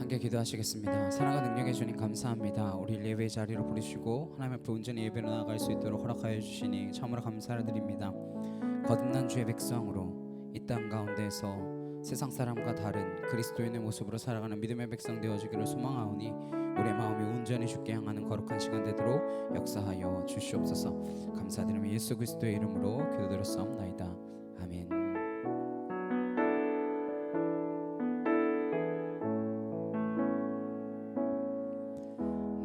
함께 기도하시겠습니다. 사랑과 능력의 주님 감사합니다. 우리 예배 자리로 부르시고 하나님 앞에 온전히 예배로 나아갈 수 있도록 허락하여 주시니 참으로 감사드립니다. 거듭난 주의 백성으로 이 땅 가운데서 세상 사람과 다른 그리스도인의 모습으로 살아가는 믿음의 백성 되어지기를 소망하오니 우리의 마음이 온전히 주께 향하는 거룩한 시간 되도록 역사하여 주시옵소서. 감사드리며 예수 그리스도의 이름으로 기도드렸사옵나이다. 아멘.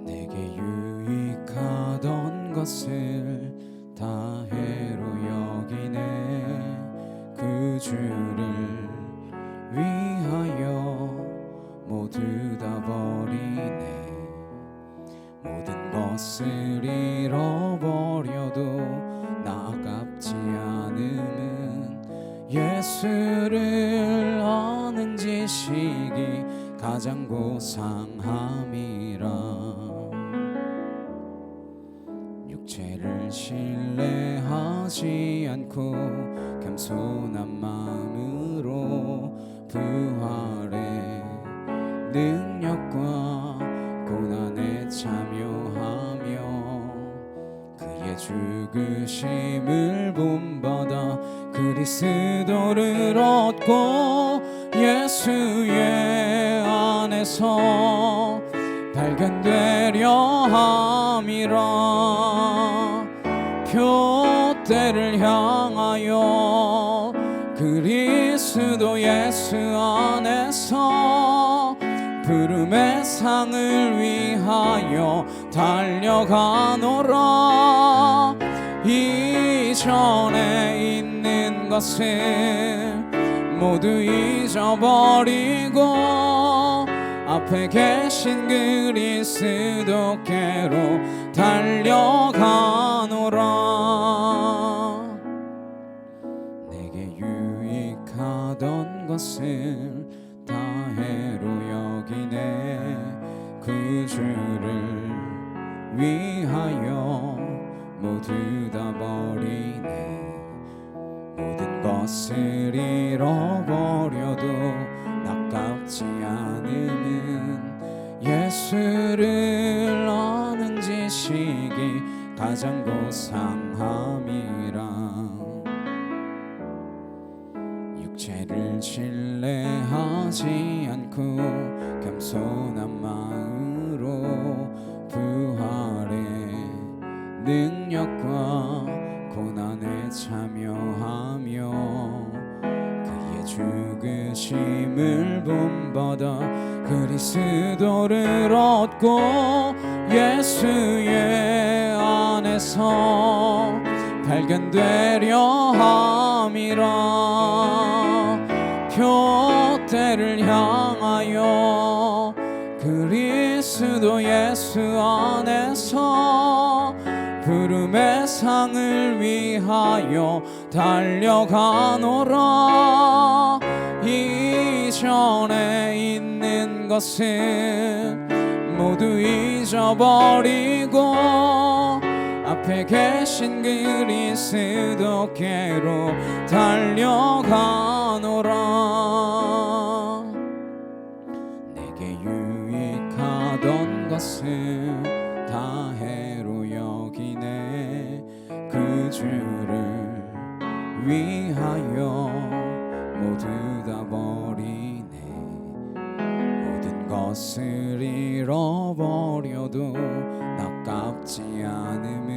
내게 유익하던 것을 다 해로 여기네. 그 주를 위하여 모두 다 버리네. 모든 것을 잃어버려도 나 아깝지 않음은 예수를 아는 지식이 가장 고상함이라. 육체를 신뢰하지 않고 겸손한 마음으로 부활의 능력과 고난에 참여하며 그의 죽으심을 본받아 그리스도를 얻고 예수의 안에서 발견되려 함이라. 표대를 향하여 그리스도 예수 안에서 부름의 상을 위하여 달려가노라. 이전에 있는 것을 모두 잊어버리고 앞에 계신 그리스도께로 달려가노라. 내게 유익하던 것을 다 해로 여기네. 그 주를 위하여 모두 다 버리네. 모든 것을 잃어버려도 아깝지 않음은 예수를 아는 지식이 가장 고상함이라. 육체를 신뢰하지 않고 겸손한 마음으로 부활의 능력과 고난에 참여하며 그의 죽으심을 본받아 그리스도를 얻고 예수의 안에서 발견되려 함이라. 표대를 향하여 그리스도 예수 안에서 부름의 상을 위하여 달려가노라. 이전에 있는 것을 모두 잊어버리고 앞에 계신 그리스도께로 달려가노라. 내게 유익하던 것을 다 해로 여기네. 그 주를 위하여 모두 다 버리네. 모든 것을 잃어버려도 아깝지 않음은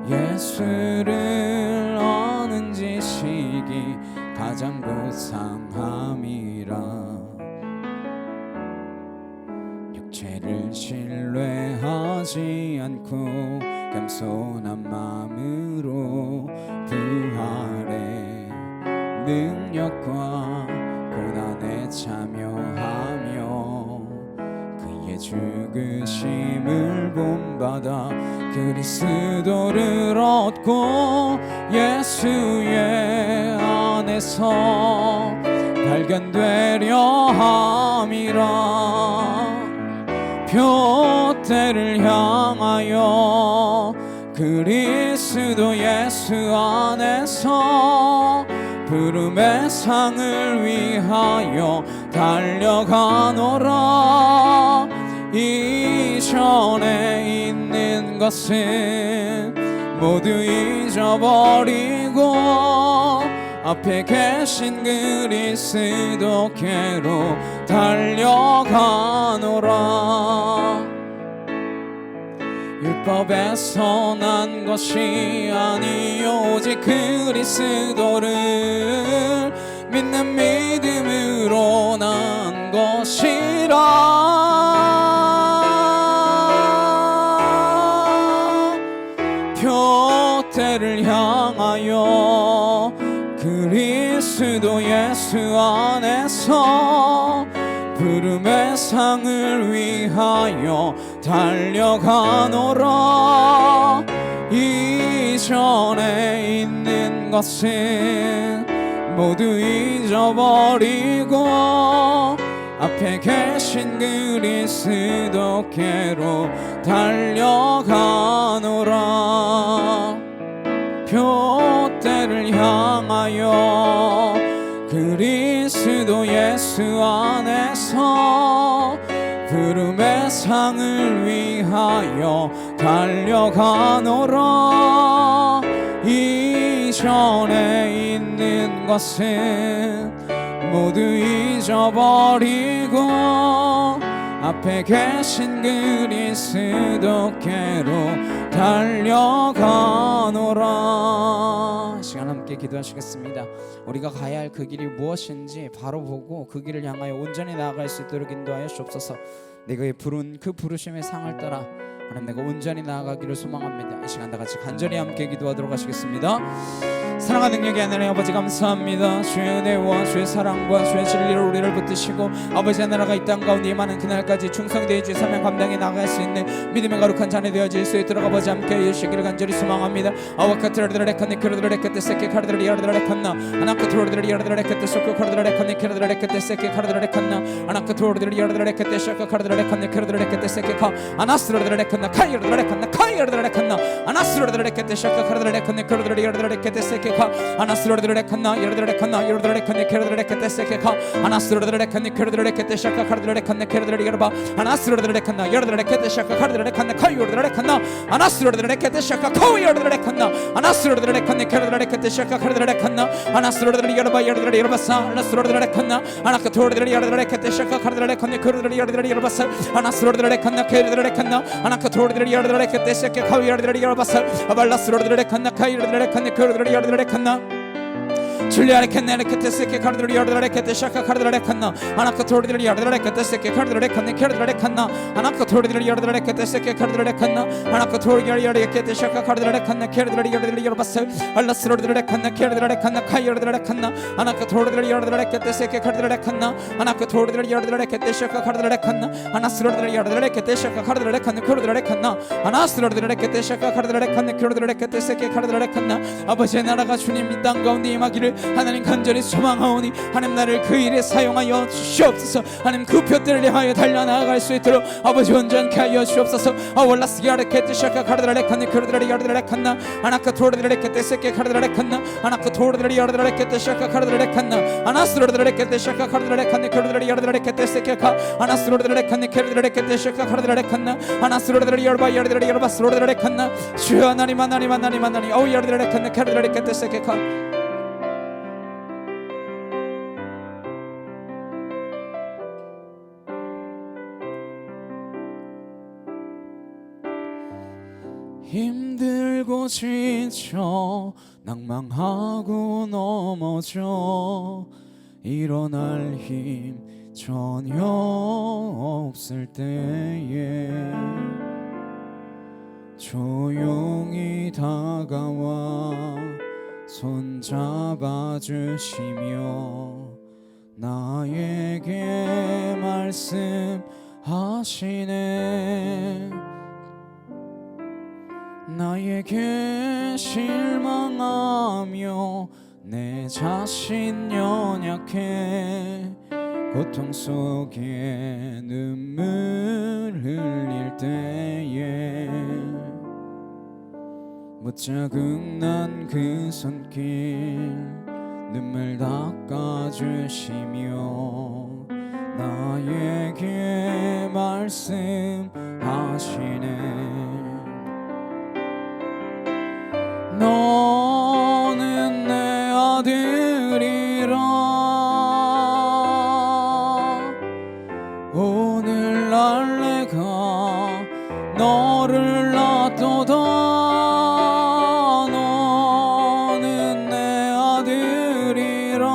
예수를 아는 지식이 가장 고상함이라. 육체를 신뢰하지 않고 겸손한 마음으로 부활의 능력과 고난에 참여하며 그의 죽으심을 본받아 그리스도를 얻고 예수의 안에서 발견되려 함이라. 표대를 향하여 그리스도 예수 안에서 부름의 상을 위하여 달려가노라. 이전에 있는 것은 모두 잊어버리고 앞에 계신 그리스도께로 달려가노라. 율법에서 난 것이 아니요 오직 그리스도를 믿는 믿음으로 난 것이라. 표대를 향하여 그리스도 예수 안에서 부름의 상을 위하여 달려가노라. 이전에 있는 것은 모두 잊어버리고 앞에 계신 그리스도께로 달려가노라. 표대를 향하여 그리스도 예수 안에서 부름의 상을 위하여 달려가노라. 이전에 있는 것은 모두 잊어버리고 앞에 계신 그리스도께로 달려가노라. 시간 함께 기도하시겠습니다. 우리가 가야 할 그 길이 무엇인지 바로 보고 그 길을 향하여 온전히 나아갈 수 있도록 인도하여 주옵소서. 내가 부른 그 부르심의 상을 따라 하나님 내가 온전히 나아가기를 소망합니다. 이 시간 다 같이 간절히 함께 기도하도록 하시겠습니다. 사랑과 능력이 하나님 아버지 감사합니다. 주의 은혜와 주의 사랑과 주의 진리로 우리를 붙드시고 아버지의 나라가 이 땅 가운데 임하는 그날까지 충성되어 주의 사명 감당해 나갈 수 있는 믿음의 거룩한 자녀 되어질 수 있도록 아버지 함께 해주시기를 간절히 소망합니다. 아와카트라르르레 카니크르르레 카테세케 카르르르 야르르레 칸나 아나카트로르르 야르르레 카테소코 카르르레 카니크르르레 카테세케 카르르레 칸나 아나카트로르르 야르르레 카테샤카 카르르레 카니크르르레 카테세케 카 아나스로르르레 칸나 카이르르레 칸나 카이르르레 칸나 아나스로르르레 카테샤카 카르르레 카니크르르레 야르르레 카테세케 아나스로르르레 칸나 야르르레 칸나 야르르레 카니크르르레 카테세케 카 아나스로르르레 카니크르르레 카테샤카 카르르레 카니크르르레 야르바 아나스로르르레 칸나 야르르레 카테샤카 카르르레 칸나 카이르르레 칸나 아나스로르르레 카테샤카 카이르르레 칸나 아나스로르르레 카니크르르레 카테샤카 카르르레 칸나 아나스로르르레 야르바 야르르레 야르바사 아나스로르르레 칸나 아나카토르르레 야르르레 카테샤카 카르르레 카니크르르레 야르르레 야르바사 아나스로르르레 칸나 카이르르레 칸나 아나카토르르레 야르르레 카테샤카 카이르르레 야르바사 아발라스로르르레 칸나 카이르르레 카니크르르레 야르르레 칸나 줄리아레 캔네레 케테세케 카르드리 야르드레 케테샤카 카르드레 칸나 아나카토르드리 야르드레 케테세케 카르드레 칸네 케르드레 칸나 아나카토르드리 야르드레 케테세케 카르드레 칸나 아나카토르드리 야르드레 케테샤카 카르드레 칸나 케르드레 야르드레 야르바세 알라스로드레 칸나 케르드레 칸나 카이르드레 칸나 아나카토르드리 야르드레 케테세케 카르드레 칸나 아나카토르드리 야르드레 케테샤카 카르드레 칸나 아나스로드리 야르드레 케테샤카 카르드레 칸네 케르드레 칸나 아나스로드레 케테샤카 카르드레 칸네 케르드레 케테세케 카르드레 칸나 아버지의 나라가 주님 이 땅 가운데 임하기를 하나님 간절히 소망하오니 하나님 나를 그 일에 사용하여 주시옵소서. 하나님 그 표대를 향하여 달려나갈 수 있도록 아버지 온전케 하여 주옵소서. 아월라스기아레 케테샤카 카르드레 칸네 케르드레 야르드레 칸나 아나카토르드레 케테세케 카르드레 칸나 아나카토르드레 야르드레 케테샤카 카르드레 칸나 아나스로드레 케테샤카 카르드레 칸네 케르드레 야르드레 케테세케 카 아나스로드레 칸네 케르드레 케테샤카 카르드레 칸나 아나스로드레 야르바 야르드레 야르바스로드레 칸나 주여 하나님 하나님 하나님 하나님 오 야르드레 칸네 케르드레 케테세케 카 힘들고 지쳐 낭망하고 넘어져 일어날 힘 전혀 없을 때에 조용히 다가와 손잡아 주시며 나에게 말씀하시네. 나에게 실망하며 내 자신 연약해 고통 속에 눈물 흘릴 때에 무자국난 그 손길 눈물 닦아주시며 나에게 말씀하시네. 너는 내 아들이라. 오늘날 내가 너를 낳도다. 너는 내 아들이라.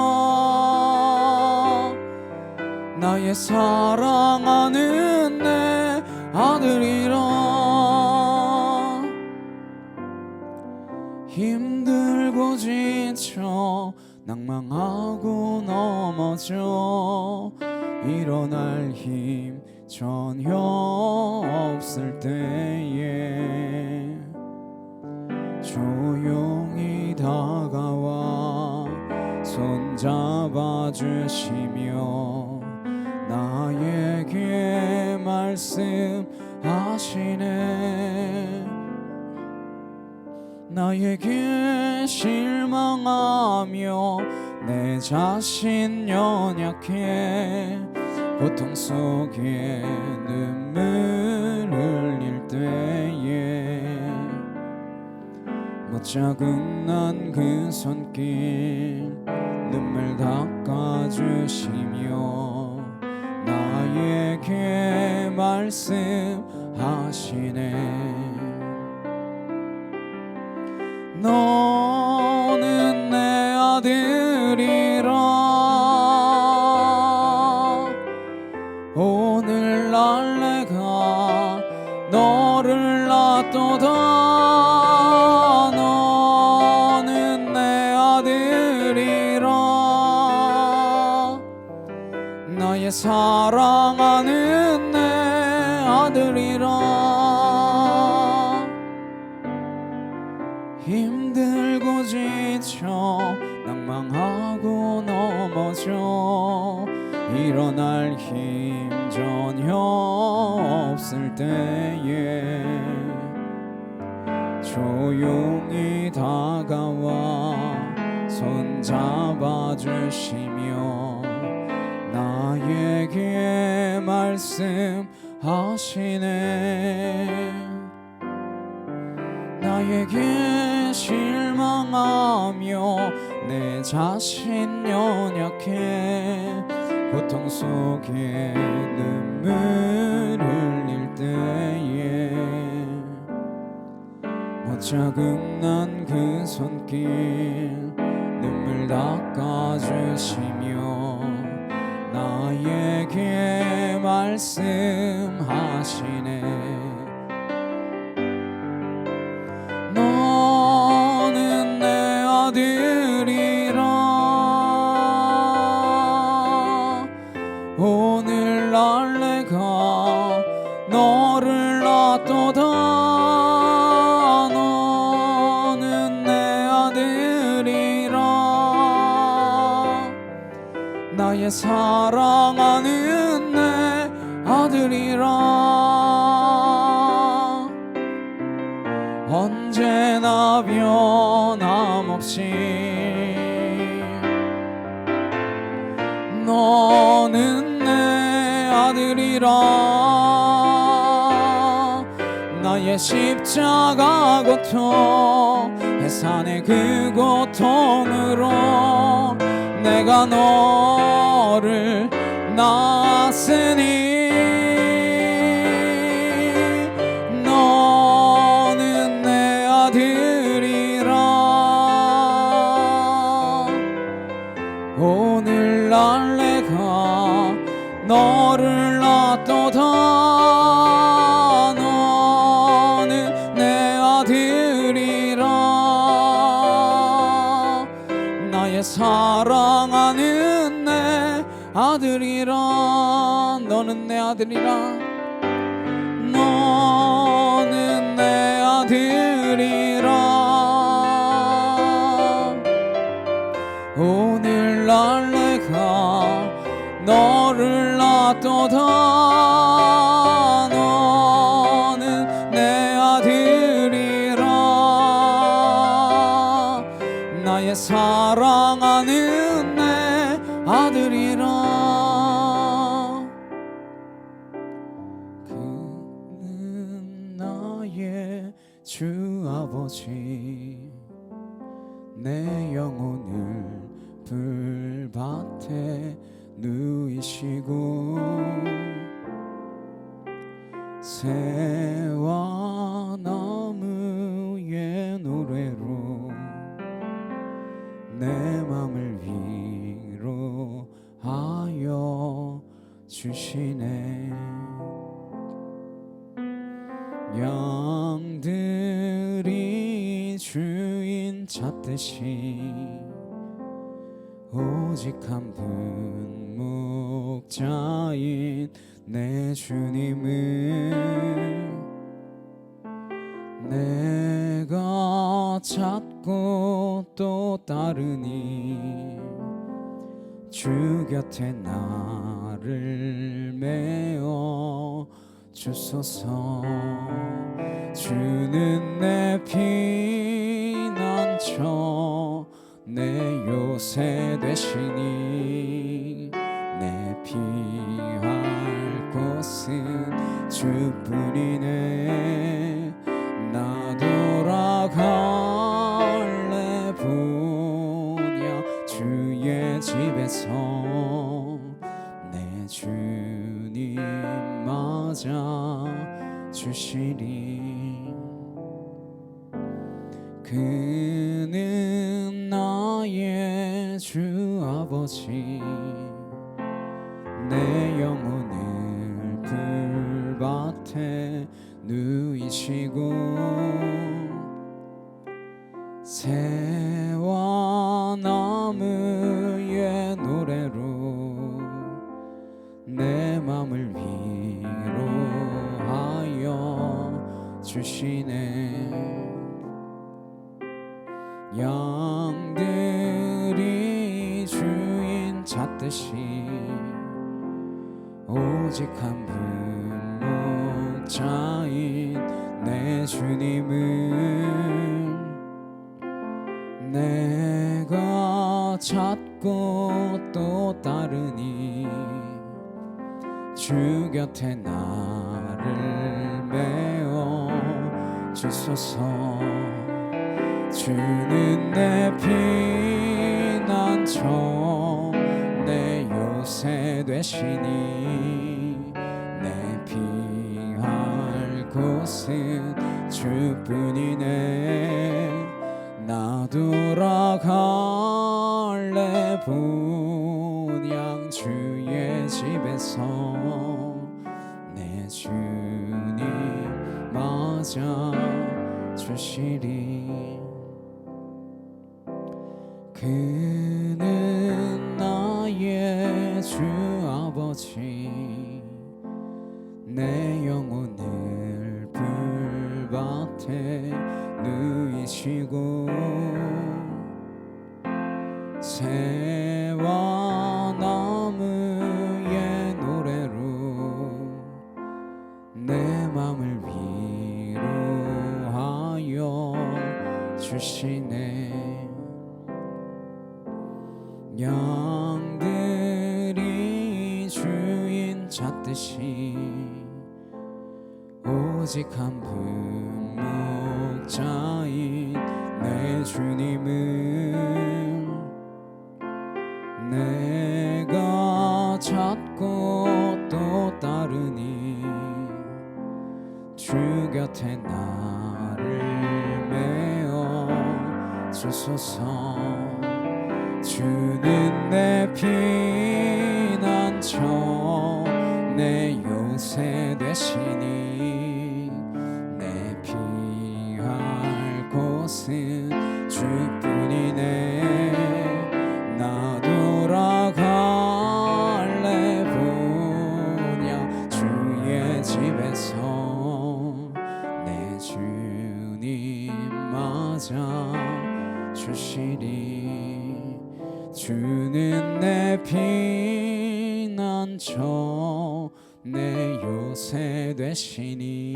나의 사랑하는 내 아들이라. 힘들고 지쳐 낭망하고 넘어져 일어날 힘 전혀 없을 때에 조용히 다가와 손잡아 주시며 나에게 말씀하시네. 나에게 실망하며 내 자신 연약해 고통 속에 눈물 흘릴 때에 못자국난 그 손길 눈물 닦아주시며 나에게 말씀하시네. 너는 내 아들이라. 오늘날 내가 너를 낳도다. 너는 내 아들이라. 나의 사랑하는 내 아들이라. 힘들고 지쳐 낭망하고 넘어져 일어날 힘 전혀 없을 때에 조용히 다가와 손잡아 주시며 나에게 말씀하시네. 나에게 실망하며 내 자신 연약해 고통 속에 눈물 흘릴 때에 못자국난 그 손길 눈물 닦아주시며 나에게 말씀하시네. 너는 내 아들이라. 오늘날 내가 너를 낳도다. 너는 내 아들이라. 나의 사랑하는 내 아들이라. 언제나 변함없이 너는 내 아들이라. 나의 십자가 고통 해산의 그 고통으로 내가 너를 낳았으니 오늘날 내가 너를 낳도다. 너는 내 아들이라. 나의 사랑하는 내 아들이라. 너는 내 아들이라. 너는 내 아들이라. 오늘날 내가 너를 낳도다. 너는 내 아들이라. 나의 사랑하는 내 아들이라. 주 아버지 내 영혼을 불밭에 누이시고 새와 나무의 노래로 내 맘을 위로하여 주시네. 양들이 주인 찾듯이 오직 한 분 목자인 내 주님을 내가 찾고 또 따르니 주 곁에 나를 메어 주소서. 주는 내 피난처 내 요새 되시니 내 피할 곳은 주뿐이네. 나 돌아갈래 보냐 주의 집에서 내 주님 맞아 주시리. 그는 나의 주 아버지 내 영혼을 불밭에 누이시고 새와 나무의 노래로 내 맘을 위로하여 주시네. 양들이 주인 찾듯이 오직 한 분 목자인 내 주님을 내가 찾고 또 따르니 주 곁에 나를 메어 주소서. 주는 내 피난처 내 요새 되시니 내 피할 곳은 주뿐이네. 나 돌아갈래 본향 주의 집에서 내 주님 맞아 주시리. 그는 나의 주 아버지 내 영혼을 불밭에 누이시고 새와 나무의 노래로 내 맘을 위로하여 주시네. 양들이 주인 찾듯이 오직 한 분 목자인 내 주님을 내가 찾고 또 따르니 주 곁에 나를 메어 주소서. 주는 내 피난처 내 요새 되시니 내 피할 곳은 주뿐이네. 나 돌아갈래 보냐 주의 집에서 내 주님 맞아 주시리. 주는 내 피난처 내 요새 되시니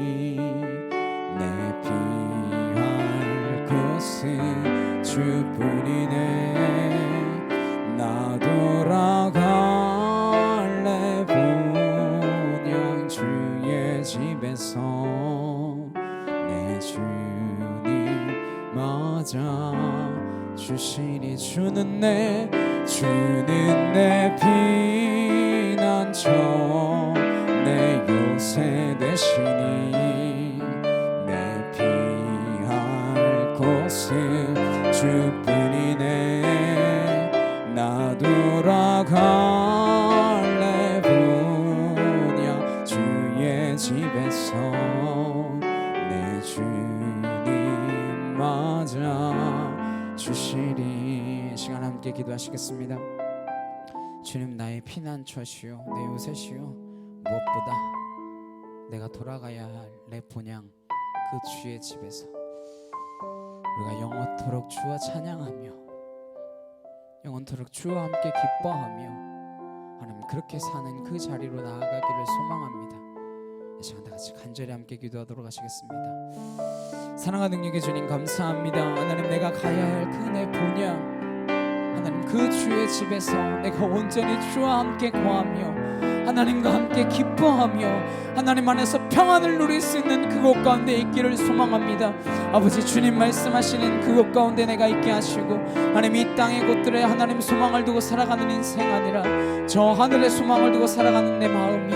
내 피할 곳은 주뿐이네. 나 돌아갈래 본향 주의 집에서 내 주님 맞아 주시니 주는 내 피난처 내 요새 되시니 내 피할 곳은 주뿐이네 나 돌아갈래 분야 주의 집에서 내 주님 맞아 주시리. 시간 함께 기도하시겠습니다. 주님 나의 피난처시요 내 요새시요 무엇보다 내가 돌아가야 할 내 본향 그 주의 집에서 우리가 영원토록 주와 찬양하며 영원토록 주와 함께 기뻐하며 하나님 그렇게 사는 그 자리로 나아가기를 소망합니다. 이 시간 다같이 간절히 함께 기도하도록 하시겠습니다. 사랑과 능력의 주님 감사합니다. 하나님 내가 가야 할 그 내 본향 하나님 그 주의 집에서 내가 온전히 주와 함께 거하며 하나님과 함께 기뻐하며 하나님 안에서 평안을 누릴 수 있는 그곳 가운데 있기를 소망합니다. 아버지 주님 말씀하시는 그곳 가운데 내가 있게 하시고 하나님 이 땅의 곳들에 하나님 소망을 두고 살아가는 인생 아니라 저 하늘의 소망을 두고 살아가는 내 마음이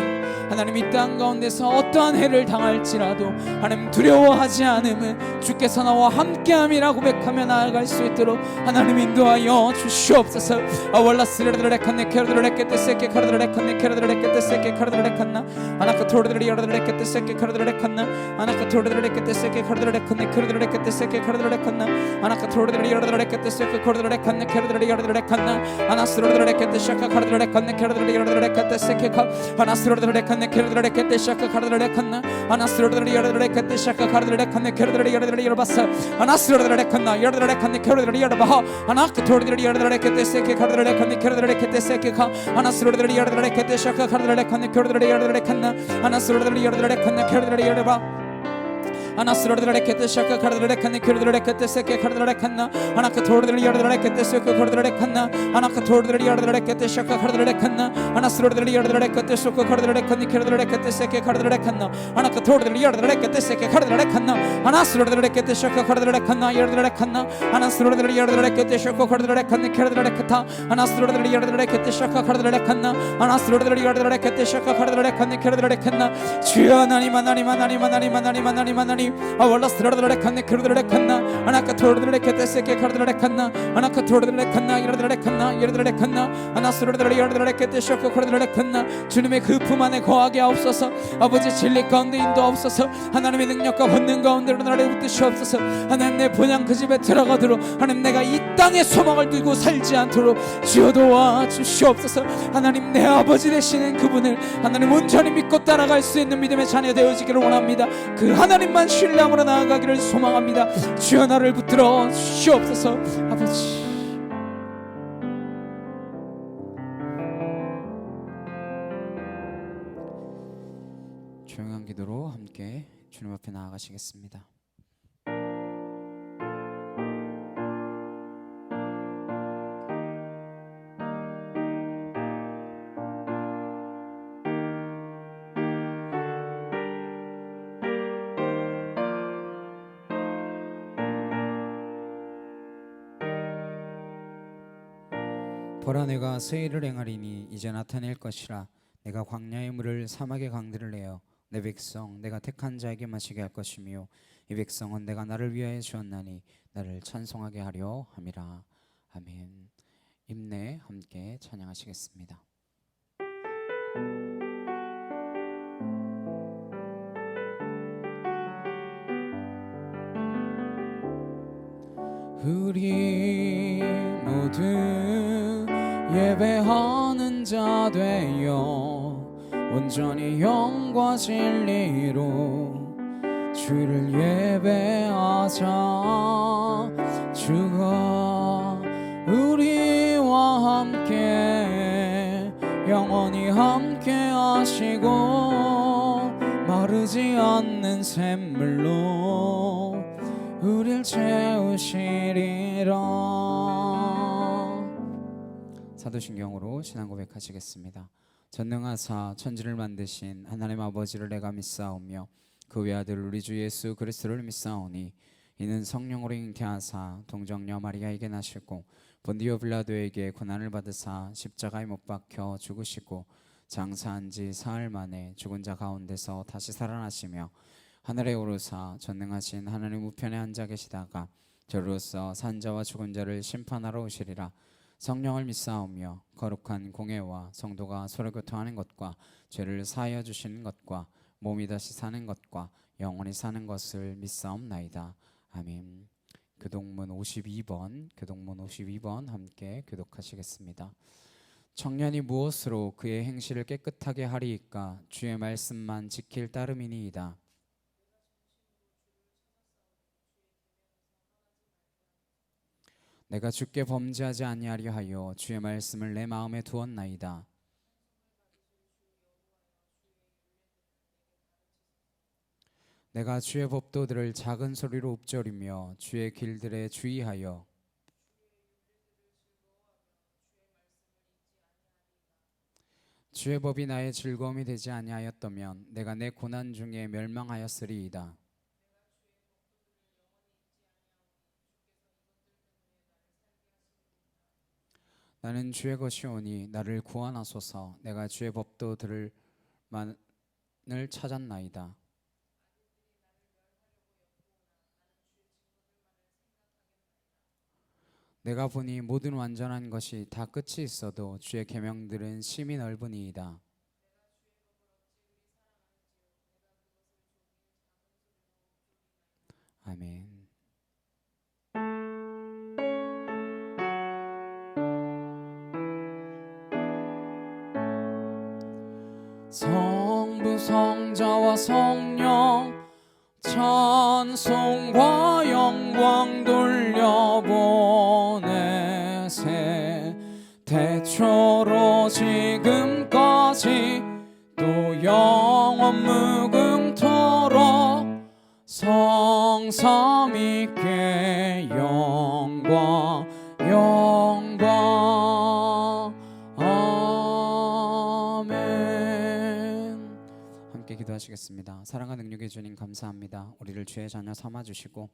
하나님 이 땅 가운데서 어떠한 해를 당할지라도 하나님 두려워하지 않음은 주께서 나와 함께함이라 고백하며 나아갈 수 있도록 하나님 인도하여 주시옵소서. 아월라스르르레칸네 케르르레케테세케 카르르레칸네 케르르레케테세케 카르르레칸나 아나카토르르리어르레케테세케 카르르레칸나 아나카토르르레케테세케 카르르레칸네 케르르레케테세케 카르르레칸나 아나카토르르리어르레케테세케 카르르레칸네 케르르리어르레칸나 아나스르르레케테세케 카르르레칸네 케르르리어르레케테세케 아나스르르레칸네 케르르레케테 샤카 카르르레칸나 아나스르르레케테 샤카 카르르레칸네 케르르리어르레바사 아나스르르레칸나 여르레칸네 케르르리어르바하 아나카토르르리어르레케테 세케 카르르레칸네 케르르레케테 세케카 아나스르르리어르레케테 샤카 카르르레칸네 케르르리어르레칸나 아나스르르리어르레칸네 케르르리어르바 아나스르르레케테 샤카 카르르레칸네 케르르레케테 세케 카르르레칸나 아나카토르르리어르레케테 세케 카르르레칸나 아나카토르르리어르레케테 샤카 카르르레칸나 아나스르르리어르레케테 세케 카르르레칸네 케르르레케테 세케 카르르레칸나 아나카토르르리어르레케테 세케 카르르레칸나 아나스르르레케테 샤카 카르르레칸나 여르레칸나 아나스르르리어르레케테 샤카 카르르레칸네 케르르레케타 아나스르르리어르레케테 샤카 카르르레칸나 아나스르르리어르레케테 샤카 카르르레칸네 케르르레칸나 주여 하나님 하나님 하나님 하나님 하나님 하나님 하나님 아월라스르르레칸네 케르르레칸나 아나카토르르레케테세케 카르르레칸나 아나카토르르레칸나 여르레칸나 여르레칸나 아나스르르리어르레케테 샤카 카르르레칸나 주님의 그 품 안에 거하게 하옵소서. 아버지 진리 가운데 인도하옵소서. 하나님의 능력과 권능 가운데로 나를 붙드시옵소서. 하나님 내 본향 그 집에 들어가도록 하나님 내가 이 땅에 소망을 두고 살지 않도록 주여 도와주시옵소서. 하나님 내 아버지 되시는 그분을 하나님 온전히 믿고 따라갈 수 있는 믿음의 자녀 되어지기를 원합니다. 그 하나님만 신뢰함으로 나아가기를 소망합니다. 주여 나를 붙들어 주시옵소서. 아버지 조용한 기도로 함께 주님 앞에 나아가시겠습니다. 보라 내가 새 일을 행하리니 이제 나타낼 것이라. 내가 광야의 물을 사막의 강들을 내어 내 백성 내가 택한 자에게 마시게 할 것이며 이 백성은 내가 나를 위하여 주었나니 나를 찬송하게 하려 함이라. 아멘. 임내 함께 찬양하시겠습니다. 우리 모두 예배하는 자 되어 온전히 영과 진리로 주를 예배하자. 주가 우리와 함께 영원히 함께 하시고 마르지 않는 샘물로 우릴 채우시리라. 사도신경으로 신앙 고백하시겠습니다. 전능하사 천지를 만드신 하나님 아버지를 내가 믿사오며 그 외아들 우리 주 예수 그리스도를 믿사오니 이는 성령으로 잉태하사 동정녀 마리아에게 나시고 본디오 빌라도에게 고난을 받으사 십자가에 못 박혀 죽으시고 장사한 지 사흘 만에 죽은 자 가운데서 다시 살아나시며 하늘에 오르사 전능하신 하나님 우편에 앉아 계시다가 저로서 산자와 죽은 자를 심판하러 오시리라. 성령을 믿사오며 거룩한 공회와 성도가 서로 교통하는 것과 죄를 사하여 주시는 것과 몸이 다시 사는 것과 영원히 사는 것을 믿사옵나이다. 아멘. 교동문 52번 함께 교독하시겠습니다. 청년이 무엇으로 그의 행실을 깨끗하게 하리이까? 주의 말씀만 지킬 따름이니이다. 내가 주께 범죄하지 아니하려 하여 주의 말씀을 내 마음에 두었나이다. 내가 주의 법도들을 작은 소리로 읊조리며 주의 길들에 주의하여 주의 법이 나의 즐거움이 되지 아니하였다면 내가 내 고난 중에 멸망하였으리이다. 나는 주의 것이오니 나를 구원하소서. 내가 주의 법도들을 만을 찾았나이다. 내가 보니 모든 완전한 것이 다 끝이 있어도 주의 계명들은 심히 넓으니이다. 아멘. 성부 성자와 성령 찬송과 영광 돌려보내세 태초로 지금까지 또 영원 무궁토록 성삼위께 영광 아멘. 함께 기도하시겠습니다. 사랑과 능력의 주님 감사합니다. 우리를 주의 자녀 삼아주시고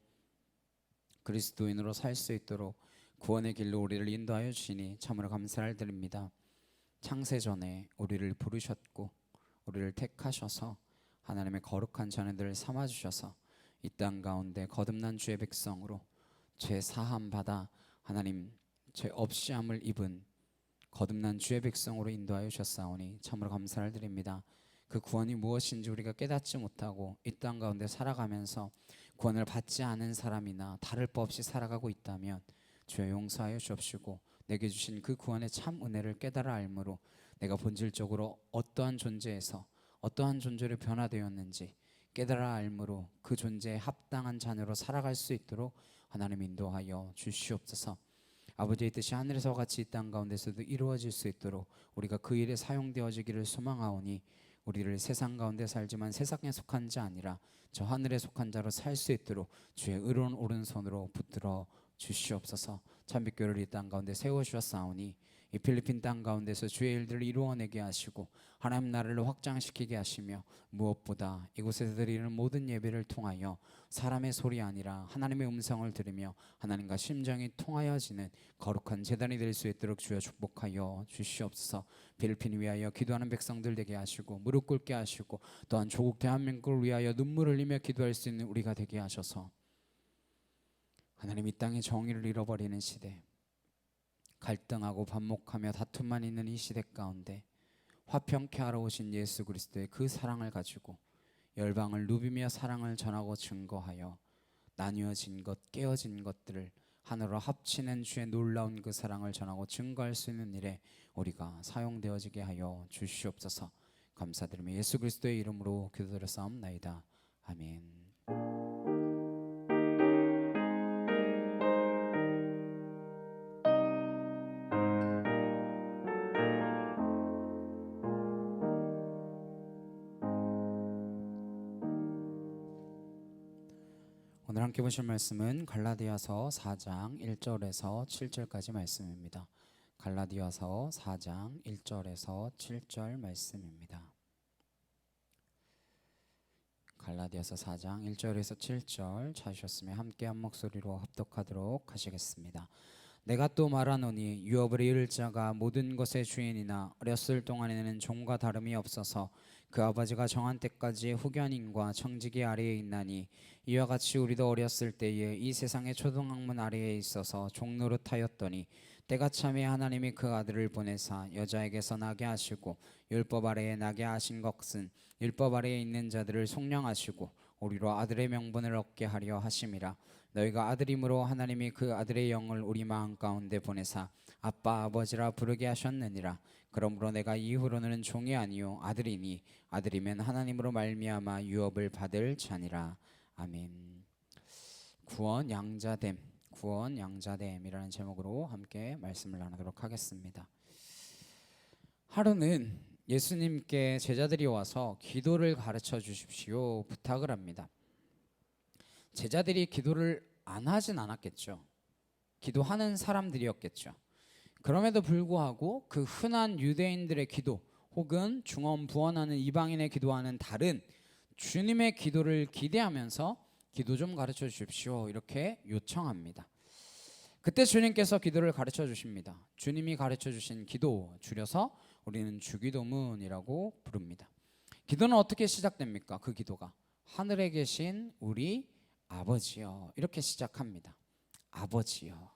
그리스도인으로 살 수 있도록 구원의 길로 우리를 인도하여 주시니 참으로 감사를 드립니다. 창세전에 우리를 부르셨고 우리를 택하셔서 하나님의 거룩한 자녀들을 삼아주셔서 이 땅 가운데 거듭난 주의 백성으로 죄 사함 받아 하나님 죄 없이함을 입은 거듭난 주의 백성으로 인도하여 주셨사오니 참으로 감사를 드립니다. 그 구원이 무엇인지 우리가 깨닫지 못하고 이 땅 가운데 살아가면서 구원을 받지 않은 사람이나 다를 바 없이 살아가고 있다면 주여 용서하여 주옵시고 내게 주신 그 구원의 참 은혜를 깨달아 알므로 내가 본질적으로 어떠한 존재에서 어떠한 존재로 변화되었는지 깨달아 알므로 그 존재에 합당한 자녀로 살아갈 수 있도록 하나님 인도하여 주시옵소서. 아버지의 뜻이 하늘에서와 같이 이 땅 가운데서도 이루어질 수 있도록 우리가 그 일에 사용되어지기를 소망하오니 우리를 세상 가운데 살지만 세상에 속한 자 아니라 저 하늘에 속한 자로 살 수 있도록 주의 의로운 오른손으로 붙들어 주시옵소서. 참빛교를 이 땅 가운데 세워주셨사오니 이 필리핀 땅 가운데서 주의 일들을 이루어내게 하시고 하나님 나라를 확장시키게 하시며 무엇보다 이곳에서 드리는 모든 예배를 통하여 사람의 소리 아니라 하나님의 음성을 들으며 하나님과 심정이 통하여지는 거룩한 제단이 될 수 있도록 주여 축복하여 주시옵소서. 필리핀을 위하여 기도하는 백성들 되게 하시고 무릎 꿇게 하시고 또한 조국 대한민국을 위하여 눈물 흘리며 기도할 수 있는 우리가 되게 하셔서 하나님 이 땅의 정의를 잃어버리는 시대, 갈등하고 반목하며 다툼만 있는 이 시대 가운데 화평케 하러 오신 예수 그리스도의 그 사랑을 가지고 열방을 누비며 사랑을 전하고 증거하여 나뉘어진 것, 깨어진 것들을 하나로 합치는 주의 놀라운 그 사랑을 전하고 증거할 수 있는 일에 우리가 사용되어지게 하여 주시옵소서. 감사드리며 예수 그리스도의 이름으로 기도드렸사옵나이다. 아멘. 오늘 함께 보실 말씀은 갈라디아서 4장 1절에서 7절까지 말씀입니다. 갈라디아서 4장 1절에서 7절 말씀입니다. 갈라디아서 4장 1절에서 7절 찾으셨으면 함께 한 목소리로 합독하도록 하시겠습니다. 내가 또 말하노니 유업을 이을 자가 모든 것의 주인이나 어렸을 동안에는 종과 다름이 없어서 그 아버지가 정한 때까지 후견인과 청지기 아래에 있나니 이와 같이 우리도 어렸을 때에 이 세상의 초등학문 아래에 있어서 종노릇하였더니 때가 참에 하나님이 그 아들을 보내사 여자에게서 나게 하시고 율법 아래에 나게 하신 것은 율법 아래에 있는 자들을 속량하시고 우리로 아들의 명분을 얻게 하려 하심이라. 너희가 아들이므로 하나님이 그 아들의 영을 우리 마음 가운데 보내사 아빠 아버지라 부르게 하셨느니라. 그러므로 내가 이후로는 종이 아니요 아들이니 아들이면 하나님으로 말미암아 유업을 받을 자니라. 아멘. 구원 양자됨이라는 제목으로 함께 말씀을 나누도록 하겠습니다. 하루는 예수님께 제자들이 와서 기도를 가르쳐 주십시오 부탁을 합니다. 제자들이 기도를 안 하진 않았겠죠. 기도하는 사람들이었겠죠. 그럼에도 불구하고 그 흔한 유대인들의 기도 혹은 중언부언하는 이방인의 기도와는 다른 주님의 기도를 기대하면서 기도 좀 가르쳐 주십시오 이렇게 요청합니다. 그때 주님께서 기도를 가르쳐 주십니다. 주님이 가르쳐 주신 기도, 줄여서 우리는 주기도문이라고 부릅니다. 기도는 어떻게 시작됩니까? 그 기도가 하늘에 계신 우리 아버지여 이렇게 시작합니다. 아버지여.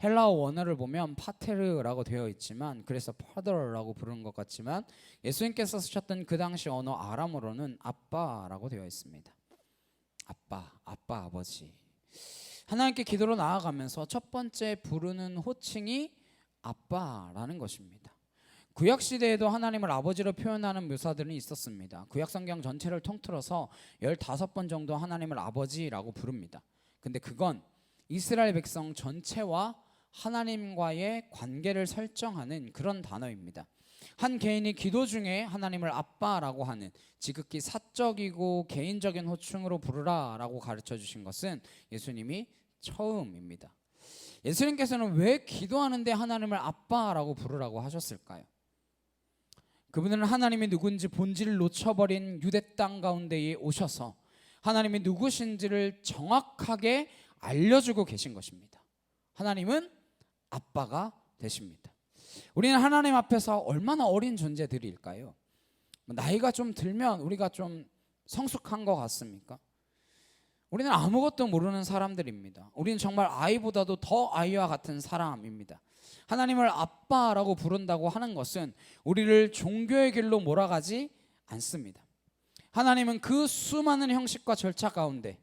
헬라어 원어를 보면 파테르라고 되어 있지만 그래서 파더라고 부르는 것 같지만 예수님께서 쓰셨던 그 당시 언어 아람어로는 아빠라고 되어 있습니다. 아빠, 아버지. 하나님께 기도로 나아가면서 첫 번째 부르는 호칭이 아빠라는 것입니다. 구약 시대에도 하나님을 아버지로 표현하는 묘사들은 있었습니다. 구약 성경 전체를 통틀어서 15번 정도 하나님을 아버지라고 부릅니다. 근데 그건 이스라엘 백성 전체와 하나님과의 관계를 설정하는 그런 단어입니다. 한 개인이 기도 중에 하나님을 아빠라고 하는 지극히 사적이고 개인적인 호칭으로 부르라라고 가르쳐 주신 것은 예수님이 처음입니다. 예수님께서는 왜 기도하는데 하나님을 아빠라고 부르라고 하셨을까요? 그분은 하나님이 누군지 본질을 놓쳐버린 유대 땅 가운데에 오셔서 하나님이 누구신지를 정확하게 알려주고 계신 것입니다. 하나님은 아빠가 되십니다. 우리는 하나님 앞에서 얼마나 어린 존재들일까요? 나이가 좀 들면 우리가 좀 성숙한 것 같습니까? 우리는 아무것도 모르는 사람들입니다. 우리는 정말 아이보다도 더 아이와 같은 사람입니다. 하나님을 아빠라고 부른다고 하는 것은 우리를 종교의 길로 몰아가지 않습니다. 하나님은 그 수많은 형식과 절차 가운데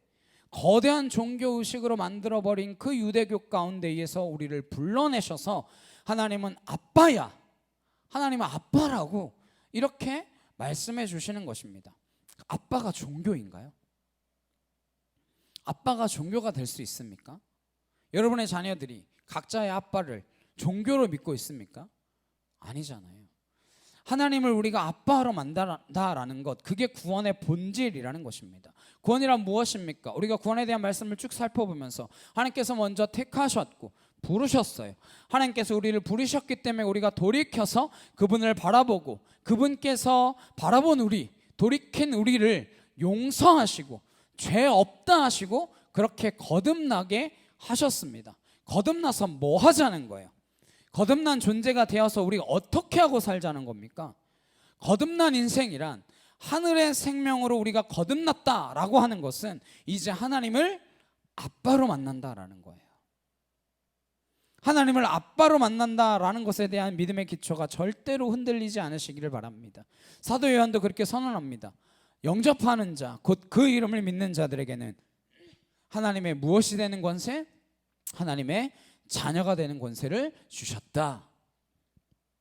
거대한 종교의식으로 만들어버린 그 유대교 가운데에서 우리를 불러내셔서 하나님은 아빠야, 하나님은 아빠라고 이렇게 말씀해 주시는 것입니다. 아빠가 종교인가요? 아빠가 종교가 될 수 있습니까? 여러분의 자녀들이 각자의 아빠를 종교로 믿고 있습니까? 아니잖아요. 하나님을 우리가 아빠로 만든다라는 것, 그게 구원의 본질이라는 것입니다. 구원이란 무엇입니까? 우리가 구원에 대한 말씀을 쭉 살펴보면서 하나님께서 먼저 택하셨고 부르셨어요. 하나님께서 우리를 부르셨기 때문에 우리가 돌이켜서 그분을 바라보고 그분께서 바라본 우리, 돌이킨 우리를 용서하시고 죄 없다 하시고 그렇게 거듭나게 하셨습니다. 거듭나서 뭐 하자는 거예요? 거듭난 존재가 되어서 우리가 어떻게 하고 살자는 겁니까? 거듭난 인생이란 하늘의 생명으로 우리가 거듭났다라고 하는 것은 이제 하나님을 아빠로 만난다라는 거예요. 하나님을 아빠로 만난다라는 것에 대한 믿음의 기초가 절대로 흔들리지 않으시기를 바랍니다. 사도 요한도 그렇게 선언합니다. 영접하는 자, 곧 그 이름을 믿는 자들에게는 하나님의 무엇이 되는 권세? 하나님의 자녀가 되는 권세를 주셨다.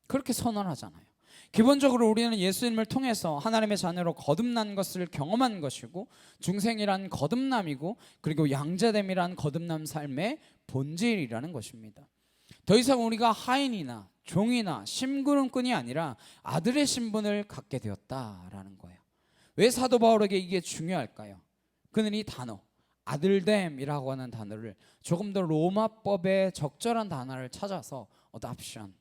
그렇게 선언하잖아요. 기본적으로 우리는 예수님을 통해서 하나님의 자녀로 거듭난 것을 경험한 것이고 중생이란 거듭남이고 그리고 양자됨이란 거듭남 삶의 본질이라는 것입니다. 더 이상 우리가 하인이나 종이나 심부름꾼이 아니라 아들의 신분을 갖게 되었다라는 거예요. 왜 사도 바울에게 이게 중요할까요? 그는 이 단어 아들됨이라고 하는 단어를 조금 더 로마법의 적절한 단어를 찾아서 adoption,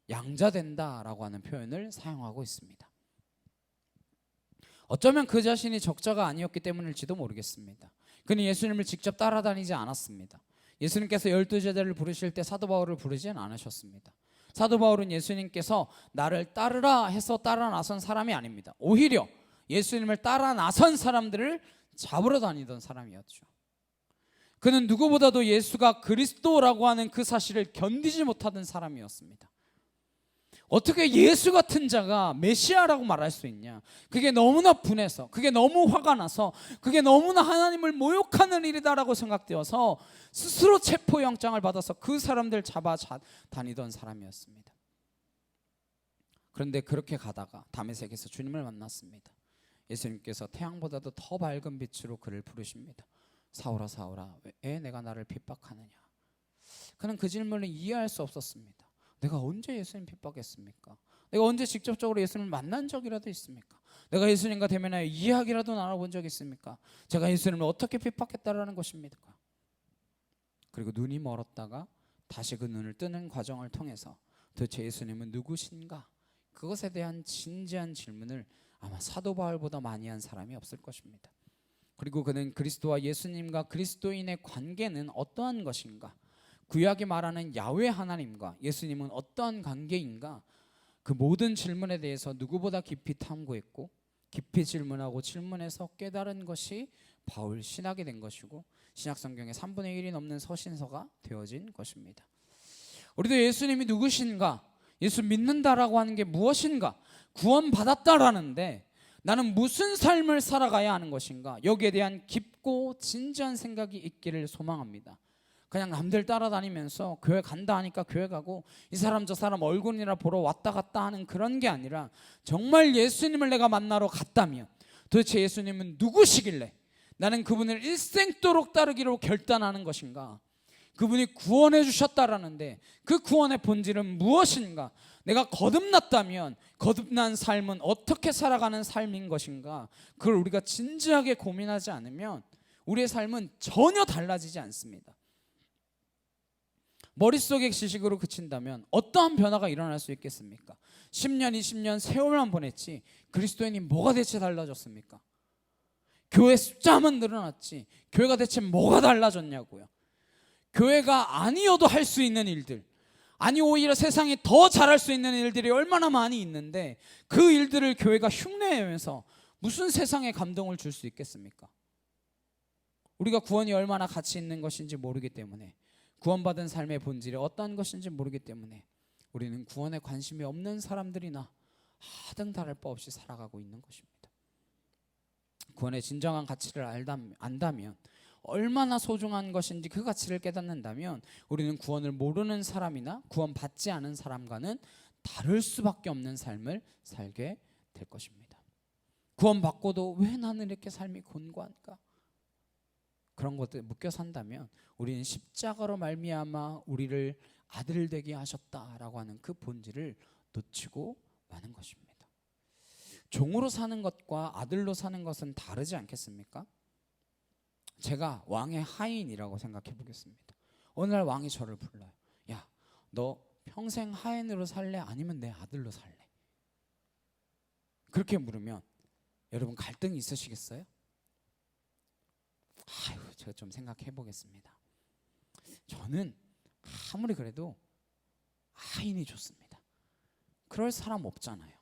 양자된다라고 하는 표현을 사용하고 있습니다. 어쩌면 그 자신이 적자가 아니었기 때문일지도 모르겠습니다. 그는 예수님을 직접 따라다니지 않았습니다. 예수님께서 12제자를 부르실 때 사도 바울을 부르진 않으셨습니다. 사도 바울은 예수님께서 나를 따르라 해서 따라 나선 사람이 아닙니다. 오히려 예수님을 따라 나선 사람들을 잡으러 다니던 사람이었죠. 그는 누구보다도 예수가 그리스도라고 하는 그 사실을 견디지 못하던 사람이었습니다. 어떻게 예수 같은 자가 메시아라고 말할 수 있냐? 그게 너무나 분해서, 그게 너무 화가 나서, 그게 너무나 하나님을 모욕하는 일이다라고 생각되어서 스스로 체포영장을 받아서 그 사람들 잡아 다니던 사람이었습니다. 그런데 그렇게 가다가 다메섹에서 주님을 만났습니다. 예수님께서 태양보다도 더 밝은 빛으로 그를 부르십니다. 사울아 사울아 왜 내가 나를 핍박하느냐? 그는 그 질문을 이해할 수 없었습니다. 내가 언제 예수님 핍박했습니까? 내가 언제 직접적으로 예수님을 만난 적이라도 있습니까? 내가 예수님과 대면하여 이야기라도 나눠본 적이 있습니까? 제가 예수님을 어떻게 핍박했다라는 것입니까? 그리고 눈이 멀었다가 다시 그 눈을 뜨는 과정을 통해서 도대체 예수님은 누구신가? 그것에 대한 진지한 질문을 아마 사도 바울보다 많이 한 사람이 없을 것입니다. 그리고 그는 그리스도와 예수님과 그리스도인의 관계는 어떠한 것인가? 구약이 말하는 야훼 하나님과 예수님은 어떠한 관계인가? 그 모든 질문에 대해서 누구보다 깊이 탐구했고 깊이 질문하고 질문해서 깨달은 것이 바울 신학이 된 것이고 신약성경의 3분의 1이 넘는 서신서가 되어진 것입니다. 우리도 예수님이 누구신가? 예수 믿는다라고 하는 게 무엇인가? 구원받았다라는데 나는 무슨 삶을 살아가야 하는 것인가? 여기에 대한 깊고 진지한 생각이 있기를 소망합니다. 그냥 남들 따라다니면서 교회 간다 하니까 교회 가고 이 사람 저 사람 얼굴이나 보러 왔다 갔다 하는 그런 게 아니라 정말 예수님을 내가 만나러 갔다면 도대체 예수님은 누구시길래 나는 그분을 일생도록 따르기로 결단하는 것인가? 그분이 구원해 주셨다라는데 그 구원의 본질은 무엇인가? 내가 거듭났다면 거듭난 삶은 어떻게 살아가는 삶인 것인가? 그걸 우리가 진지하게 고민하지 않으면 우리의 삶은 전혀 달라지지 않습니다. 머릿속의 지식으로 그친다면 어떠한 변화가 일어날 수 있겠습니까? 10년, 20년 세월만 보냈지 그리스도인이 뭐가 대체 달라졌습니까? 교회 숫자만 늘어났지 교회가 대체 뭐가 달라졌냐고요. 교회가 아니어도 할 수 있는 일들, 아니 오히려 세상이 더 잘할 수 있는 일들이 얼마나 많이 있는데 그 일들을 교회가 흉내내면서 무슨 세상에 감동을 줄 수 있겠습니까? 우리가 구원이 얼마나 가치 있는 것인지 모르기 때문에, 구원받은 삶의 본질이 어떠한 것인지 모르기 때문에 우리는 구원에 관심이 없는 사람들이나 하등 다를 바 없이 살아가고 있는 것입니다. 구원의 진정한 가치를 안다면, 얼마나 소중한 것인지 그 가치를 깨닫는다면 우리는 구원을 모르는 사람이나 구원받지 않은 사람과는 다를 수밖에 없는 삶을 살게 될 것입니다. 구원받고도 왜 나는 이렇게 삶이 곤고한가? 그런 것들 묶여 산다면 우리는 십자가로 말미암아 우리를 아들 되게 하셨다라고 하는 그 본질을 놓치고 마는 것입니다. 종으로 사는 것과 아들로 사는 것은 다르지 않겠습니까? 제가 왕의 하인이라고 생각해 보겠습니다. 어느 날 왕이 저를 불러요. 야, 너 평생 하인으로 살래? 아니면 내 아들로 살래? 그렇게 물으면 여러분 갈등이 있으시겠어요? 제가 좀 생각해 보겠습니다. 저는 아무리 그래도 하인이 좋습니다. 그럴 사람 없잖아요.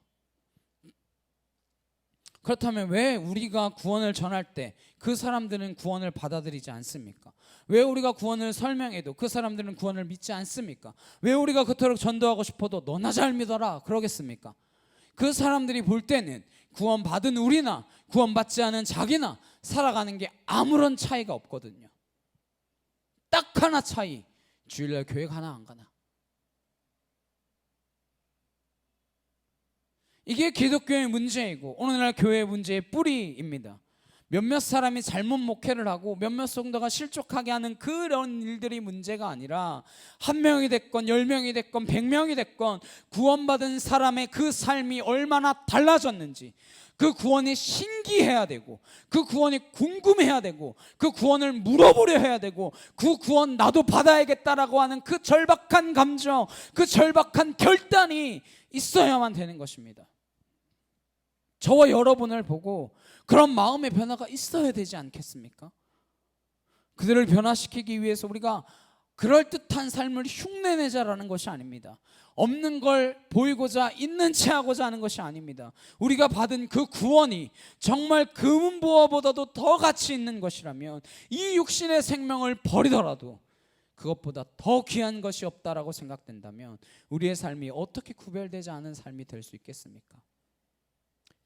그렇다면 왜 우리가 구원을 전할 때 그 사람들은 구원을 받아들이지 않습니까? 왜 우리가 구원을 설명해도 그 사람들은 구원을 믿지 않습니까? 왜 우리가 그토록 전도하고 싶어도 너나 잘 믿어라 그러겠습니까? 그 사람들이 볼 때는 구원받은 우리나 구원받지 않은 자기나 살아가는 게 아무런 차이가 없거든요. 딱 하나 차이, 주일날 교회 가나 안 가나. 이게 기독교의 문제이고 오늘날 교회의 문제의 뿌리입니다. 몇몇 사람이 잘못 목회를 하고 몇몇 성도가 실족하게 하는 그런 일들이 문제가 아니라 한 명이 됐건 10명이 됐건 100명이 됐건 구원받은 사람의 그 삶이 얼마나 달라졌는지, 그 구원이 신기해야 되고 그 구원이 궁금해야 되고 그 구원을 물어보려 해야 되고 그 구원 나도 받아야겠다라고 하는 그 절박한 감정, 그 절박한 결단이 있어야만 되는 것입니다. 저와 여러분을 보고 그런 마음의 변화가 있어야 되지 않겠습니까? 그들을 변화시키기 위해서 우리가 그럴듯한 삶을 흉내내자라는 것이 아닙니다. 없는 걸 보이고자 있는 채 하고자 하는 것이 아닙니다. 우리가 받은 그 구원이 정말 금은보화보다도 더 가치 있는 것이라면 이 육신의 생명을 버리더라도 그것보다 더 귀한 것이 없다라고 생각된다면 우리의 삶이 어떻게 구별되지 않은 삶이 될 수 있겠습니까?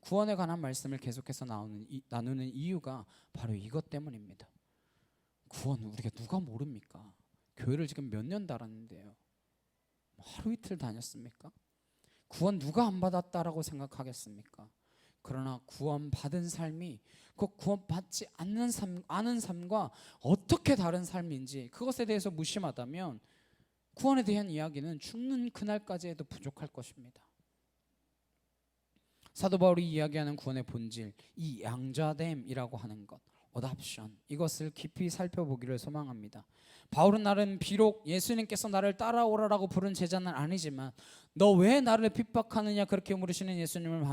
구원에 관한 말씀을 계속해서 나누는 이유가 바로 이것 때문입니다. 구원 우리가 누가 모릅니까? 교회를 지금 몇 년 다녔는데요, 하루 이틀 다녔습니까? 구원 누가 안 받았다라고 생각하겠습니까? 그러나 구원 받은 삶이 그 구원 받지 않은 삶과 어떻게 다른 삶인지 그것에 대해서 무심하다면 구원에 대한 이야기는 죽는 그날까지 해도 부족할 것입니다. 사도 바울이 이야기하는 구원의 본질, 이 양자됨이라고 하는 것, 어답션, 이것을 깊이 살펴보기를 소망합니다. 바울은 나는 비록 예수님께서 나를 따라오라라고 부른 제자는 아니지만 너 왜 나를 핍박하느냐 그렇게 물으시는 예수님을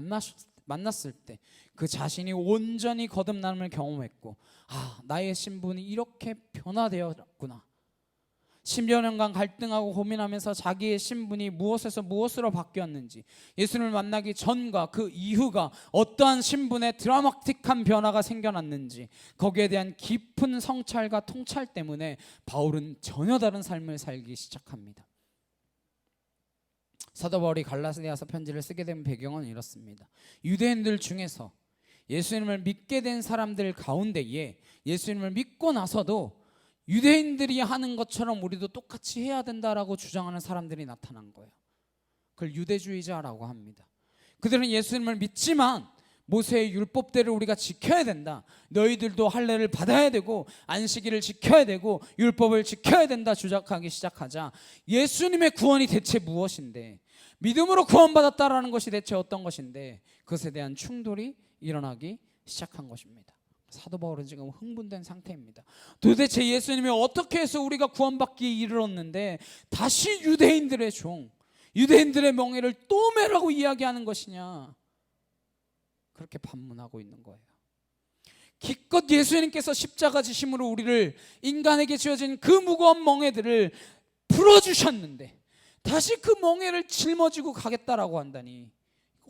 만났을 때 그 자신이 온전히 거듭남을 경험했고, 나의 신분이 이렇게 변화되었구나. 10여 년간 갈등하고 고민하면서 자기의 신분이 무엇에서 무엇으로 바뀌었는지, 예수님을 만나기 전과 그 이후가 어떠한 신분의 드라마틱한 변화가 생겨났는지, 거기에 대한 깊은 성찰과 통찰 때문에 바울은 전혀 다른 삶을 살기 시작합니다. 사도 바울이 갈라디아서 편지를 쓰게 된 배경은 이렇습니다. 유대인들 중에서 예수님을 믿게 된 사람들 가운데에 예수님을 믿고 나서도 유대인들이 하는 것처럼 우리도 똑같이 해야 된다라고 주장하는 사람들이 나타난 거예요. 그걸 유대주의자라고 합니다. 그들은 예수님을 믿지만 모세의 율법대로 우리가 지켜야 된다, 너희들도 할례를 받아야 되고 안식일을 지켜야 되고 율법을 지켜야 된다 주장하기 시작하자 예수님의 구원이 대체 무엇인데, 믿음으로 구원받았다라는 것이 대체 어떤 것인데, 그것에 대한 충돌이 일어나기 시작한 것입니다. 사도 바울은 지금 흥분된 상태입니다. 도대체 예수님이 어떻게 해서 우리가 구원받기에 이르렀는데 다시 유대인들의 종, 유대인들의 멍에를 또 매라고 이야기하는 것이냐, 그렇게 반문하고 있는 거예요. 기껏 예수님께서 십자가 지심으로 우리를, 인간에게 지어진 그 무거운 멍에들을 풀어주셨는데 다시 그 멍에를 짊어지고 가겠다라고 한다니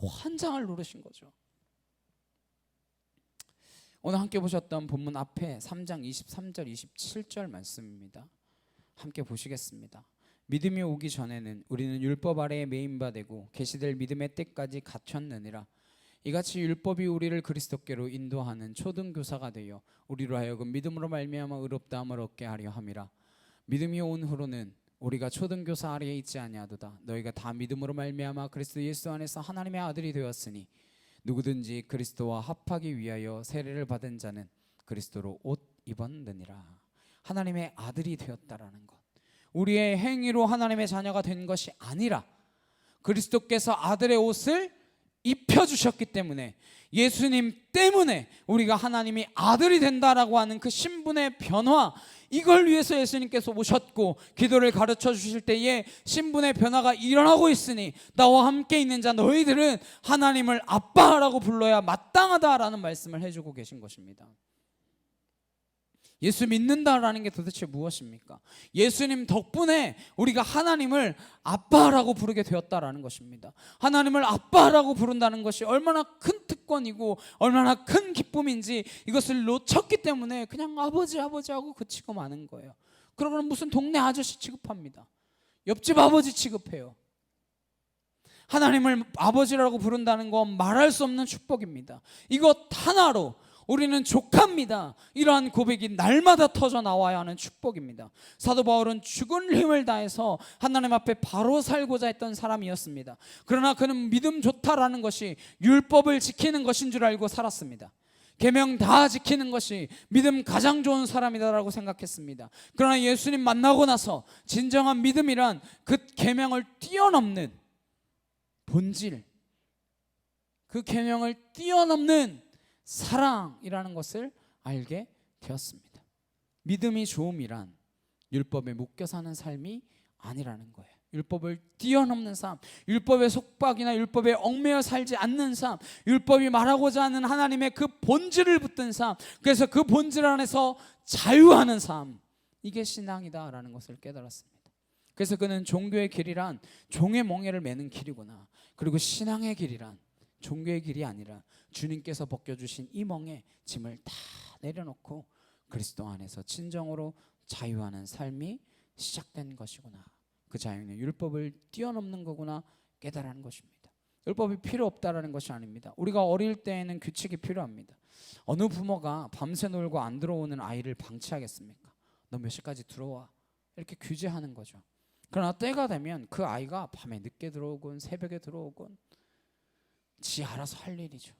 환장을 누르신 거죠. 오늘 함께 보셨던 본문 앞에 3장 23절 27절 말씀입니다. 함께 보시겠습니다. 믿음이 오기 전에는 우리는 율법 아래에 매인바 되고 계시될 믿음의 때까지 갇혔느니라. 이같이 율법이 우리를 그리스도께로 인도하는 초등교사가 되어 우리로 하여금 믿음으로 말미암아 의롭다함을 얻게 하려 함이라. 믿음이 온 후로는 우리가 초등교사 아래에 있지 아니하도다. 너희가 다 믿음으로 말미암아 그리스도 예수 안에서 하나님의 아들이 되었으니 누구든지 그리스도와 합하기 위하여 세례를 받은 자는 그리스도로 옷 입었느니라. 하나님의 아들이 되었다라는 것, 우리의 행위로 하나님의 자녀가 된 것이 아니라 그리스도께서 아들의 옷을 입혀주셨기 때문에, 예수님 때문에 우리가 하나님이 아들이 된다라고 하는 그 신분의 변화, 이걸 위해서 예수님께서 오셨고 기도를 가르쳐 주실 때에 신분의 변화가 일어나고 있으니 나와 함께 있는 자 너희들은 하나님을 아빠라고 불러야 마땅하다라는 말씀을 해주고 계신 것입니다. 예수 믿는다라는 게 도대체 무엇입니까? 예수님 덕분에 우리가 하나님을 아빠라고 부르게 되었다라는 것입니다. 하나님을 아빠라고 부른다는 것이 얼마나 큰 특권이고 얼마나 큰 기쁨인지 이것을 놓쳤기 때문에 그냥 아버지 하고 그치고 마는 거예요. 그러고는 무슨 동네 아저씨 취급합니다. 옆집 아버지 취급해요. 하나님을 아버지라고 부른다는 건 말할 수 없는 축복입니다. 이것 하나로 우리는 족합니다. 이러한 고백이 날마다 터져 나와야 하는 축복입니다. 사도 바울은 죽은 힘을 다해서 하나님 앞에 바로 살고자 했던 사람이었습니다. 그러나 그는 믿음 좋다라는 것이 율법을 지키는 것인 줄 알고 살았습니다. 계명 다 지키는 것이 믿음 가장 좋은 사람이다라고 생각했습니다. 그러나 예수님 만나고 나서 진정한 믿음이란 그 계명을 뛰어넘는 본질, 그 계명을 뛰어넘는 사랑이라는 것을 알게 되었습니다. 믿음이 좋음이란 율법에 묶여 사는 삶이 아니라는 거예요. 율법을 뛰어넘는 삶, 율법의 속박이나 율법에 얽매여 살지 않는 삶, 율법이 말하고자 하는 하나님의 그 본질을 붙든 삶, 그래서 그 본질 안에서 자유하는 삶, 이게 신앙이다라는 것을 깨달았습니다. 그래서 그는 종교의 길이란 종의 멍에를 매는 길이구나, 그리고 신앙의 길이란 종교의 길이 아니라 주님께서 벗겨주신 이 멍에 짐을 다 내려놓고 그리스도 안에서 진정으로 자유하는 삶이 시작된 것이구나, 그 자유는 율법을 뛰어넘는 거구나 깨달은 것입니다. 율법이 필요 없다라는 것이 아닙니다. 우리가 어릴 때에는 규칙이 필요합니다. 어느 부모가 밤새 놀고 안 들어오는 아이를 방치하겠습니까? 너 몇 시까지 들어와, 이렇게 규제하는 거죠. 그러나 때가 되면 그 아이가 밤에 늦게 들어오건 새벽에 들어오건 지 알아서 할 일이죠.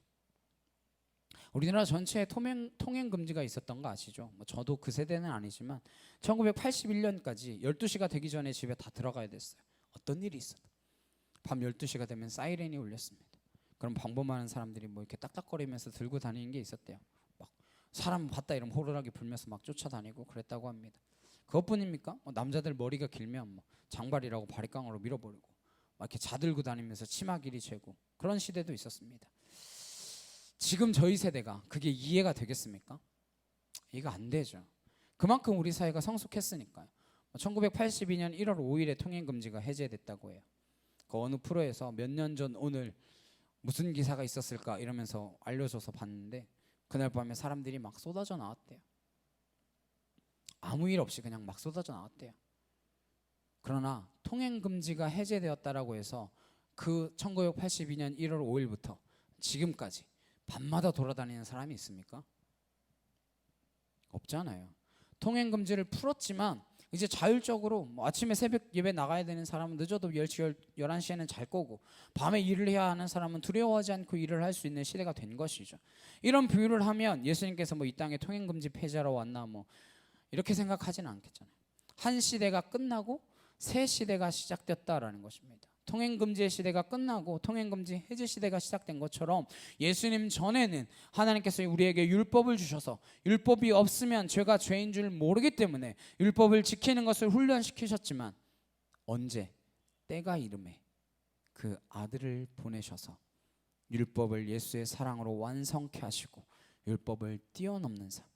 우리나라 전체에 통행 금지가 있었던 거 아시죠? 저도 그 세대는 아니지만 1981년까지 12시가 되기 전에 집에 다 들어가야 됐어요. 어떤 일이 있어도 밤 12시가 되면 사이렌이 울렸습니다. 그럼 방범하는 사람들이 뭐 이렇게 딱딱거리면서 들고 다니는 게 있었대요. 막 사람 봤다 이러면 호루라기 불면서 막 쫓아다니고 그랬다고 합니다. 그것뿐입니까? 남자들 머리가 길면 뭐 장발이라고 바리깡으로 밀어버리고 막 이렇게 자들고 다니면서 치마 길이 재고 그런 시대도 있었습니다. 지금 저희 세대가 그게 이해가 되겠습니까? 이해가 안 되죠. 그만큼 우리 사회가 성숙했으니까요. 1982년 1월 5일에 통행금지가 해제됐다고 해요. 그 어느 프로에서 몇 년 전 오늘 무슨 기사가 있었을까 이러면서 알려줘서 봤는데 그날 밤에 사람들이 막 쏟아져 나왔대요. 아무 일 없이 그냥 막 쏟아져 나왔대요. 그러나 통행금지가 해제되었다라고 해서 그 1982년 1월 5일부터 지금까지 밤마다 돌아다니는 사람이 있습니까? 없잖아요. 통행금지를 풀었지만 이제 자율적으로 뭐 아침에 새벽 예배 나가야 되는 사람은 늦어도 10시, 11시에는 잘 거고 밤에 일을 해야 하는 사람은 두려워하지 않고 일을 할 수 있는 시대가 된 것이죠. 이런 비유를 하면 예수님께서 뭐 이 땅에 통행금지 폐지하러 왔나 뭐 이렇게 생각하지는 않겠잖아요. 한 시대가 끝나고 새 시대가 시작됐다라는 것입니다. 통행금지의 시대가 끝나고 통행금지 해제 시대가 시작된 것처럼 예수님 전에는 하나님께서 우리에게 율법을 주셔서 율법이 없으면 죄가 죄인 줄 모르기 때문에 율법을 지키는 것을 훈련시키셨지만 언제 때가 이름에 그 아들을 보내셔서 율법을 예수의 사랑으로 완성케 하시고 율법을 뛰어넘는 삶,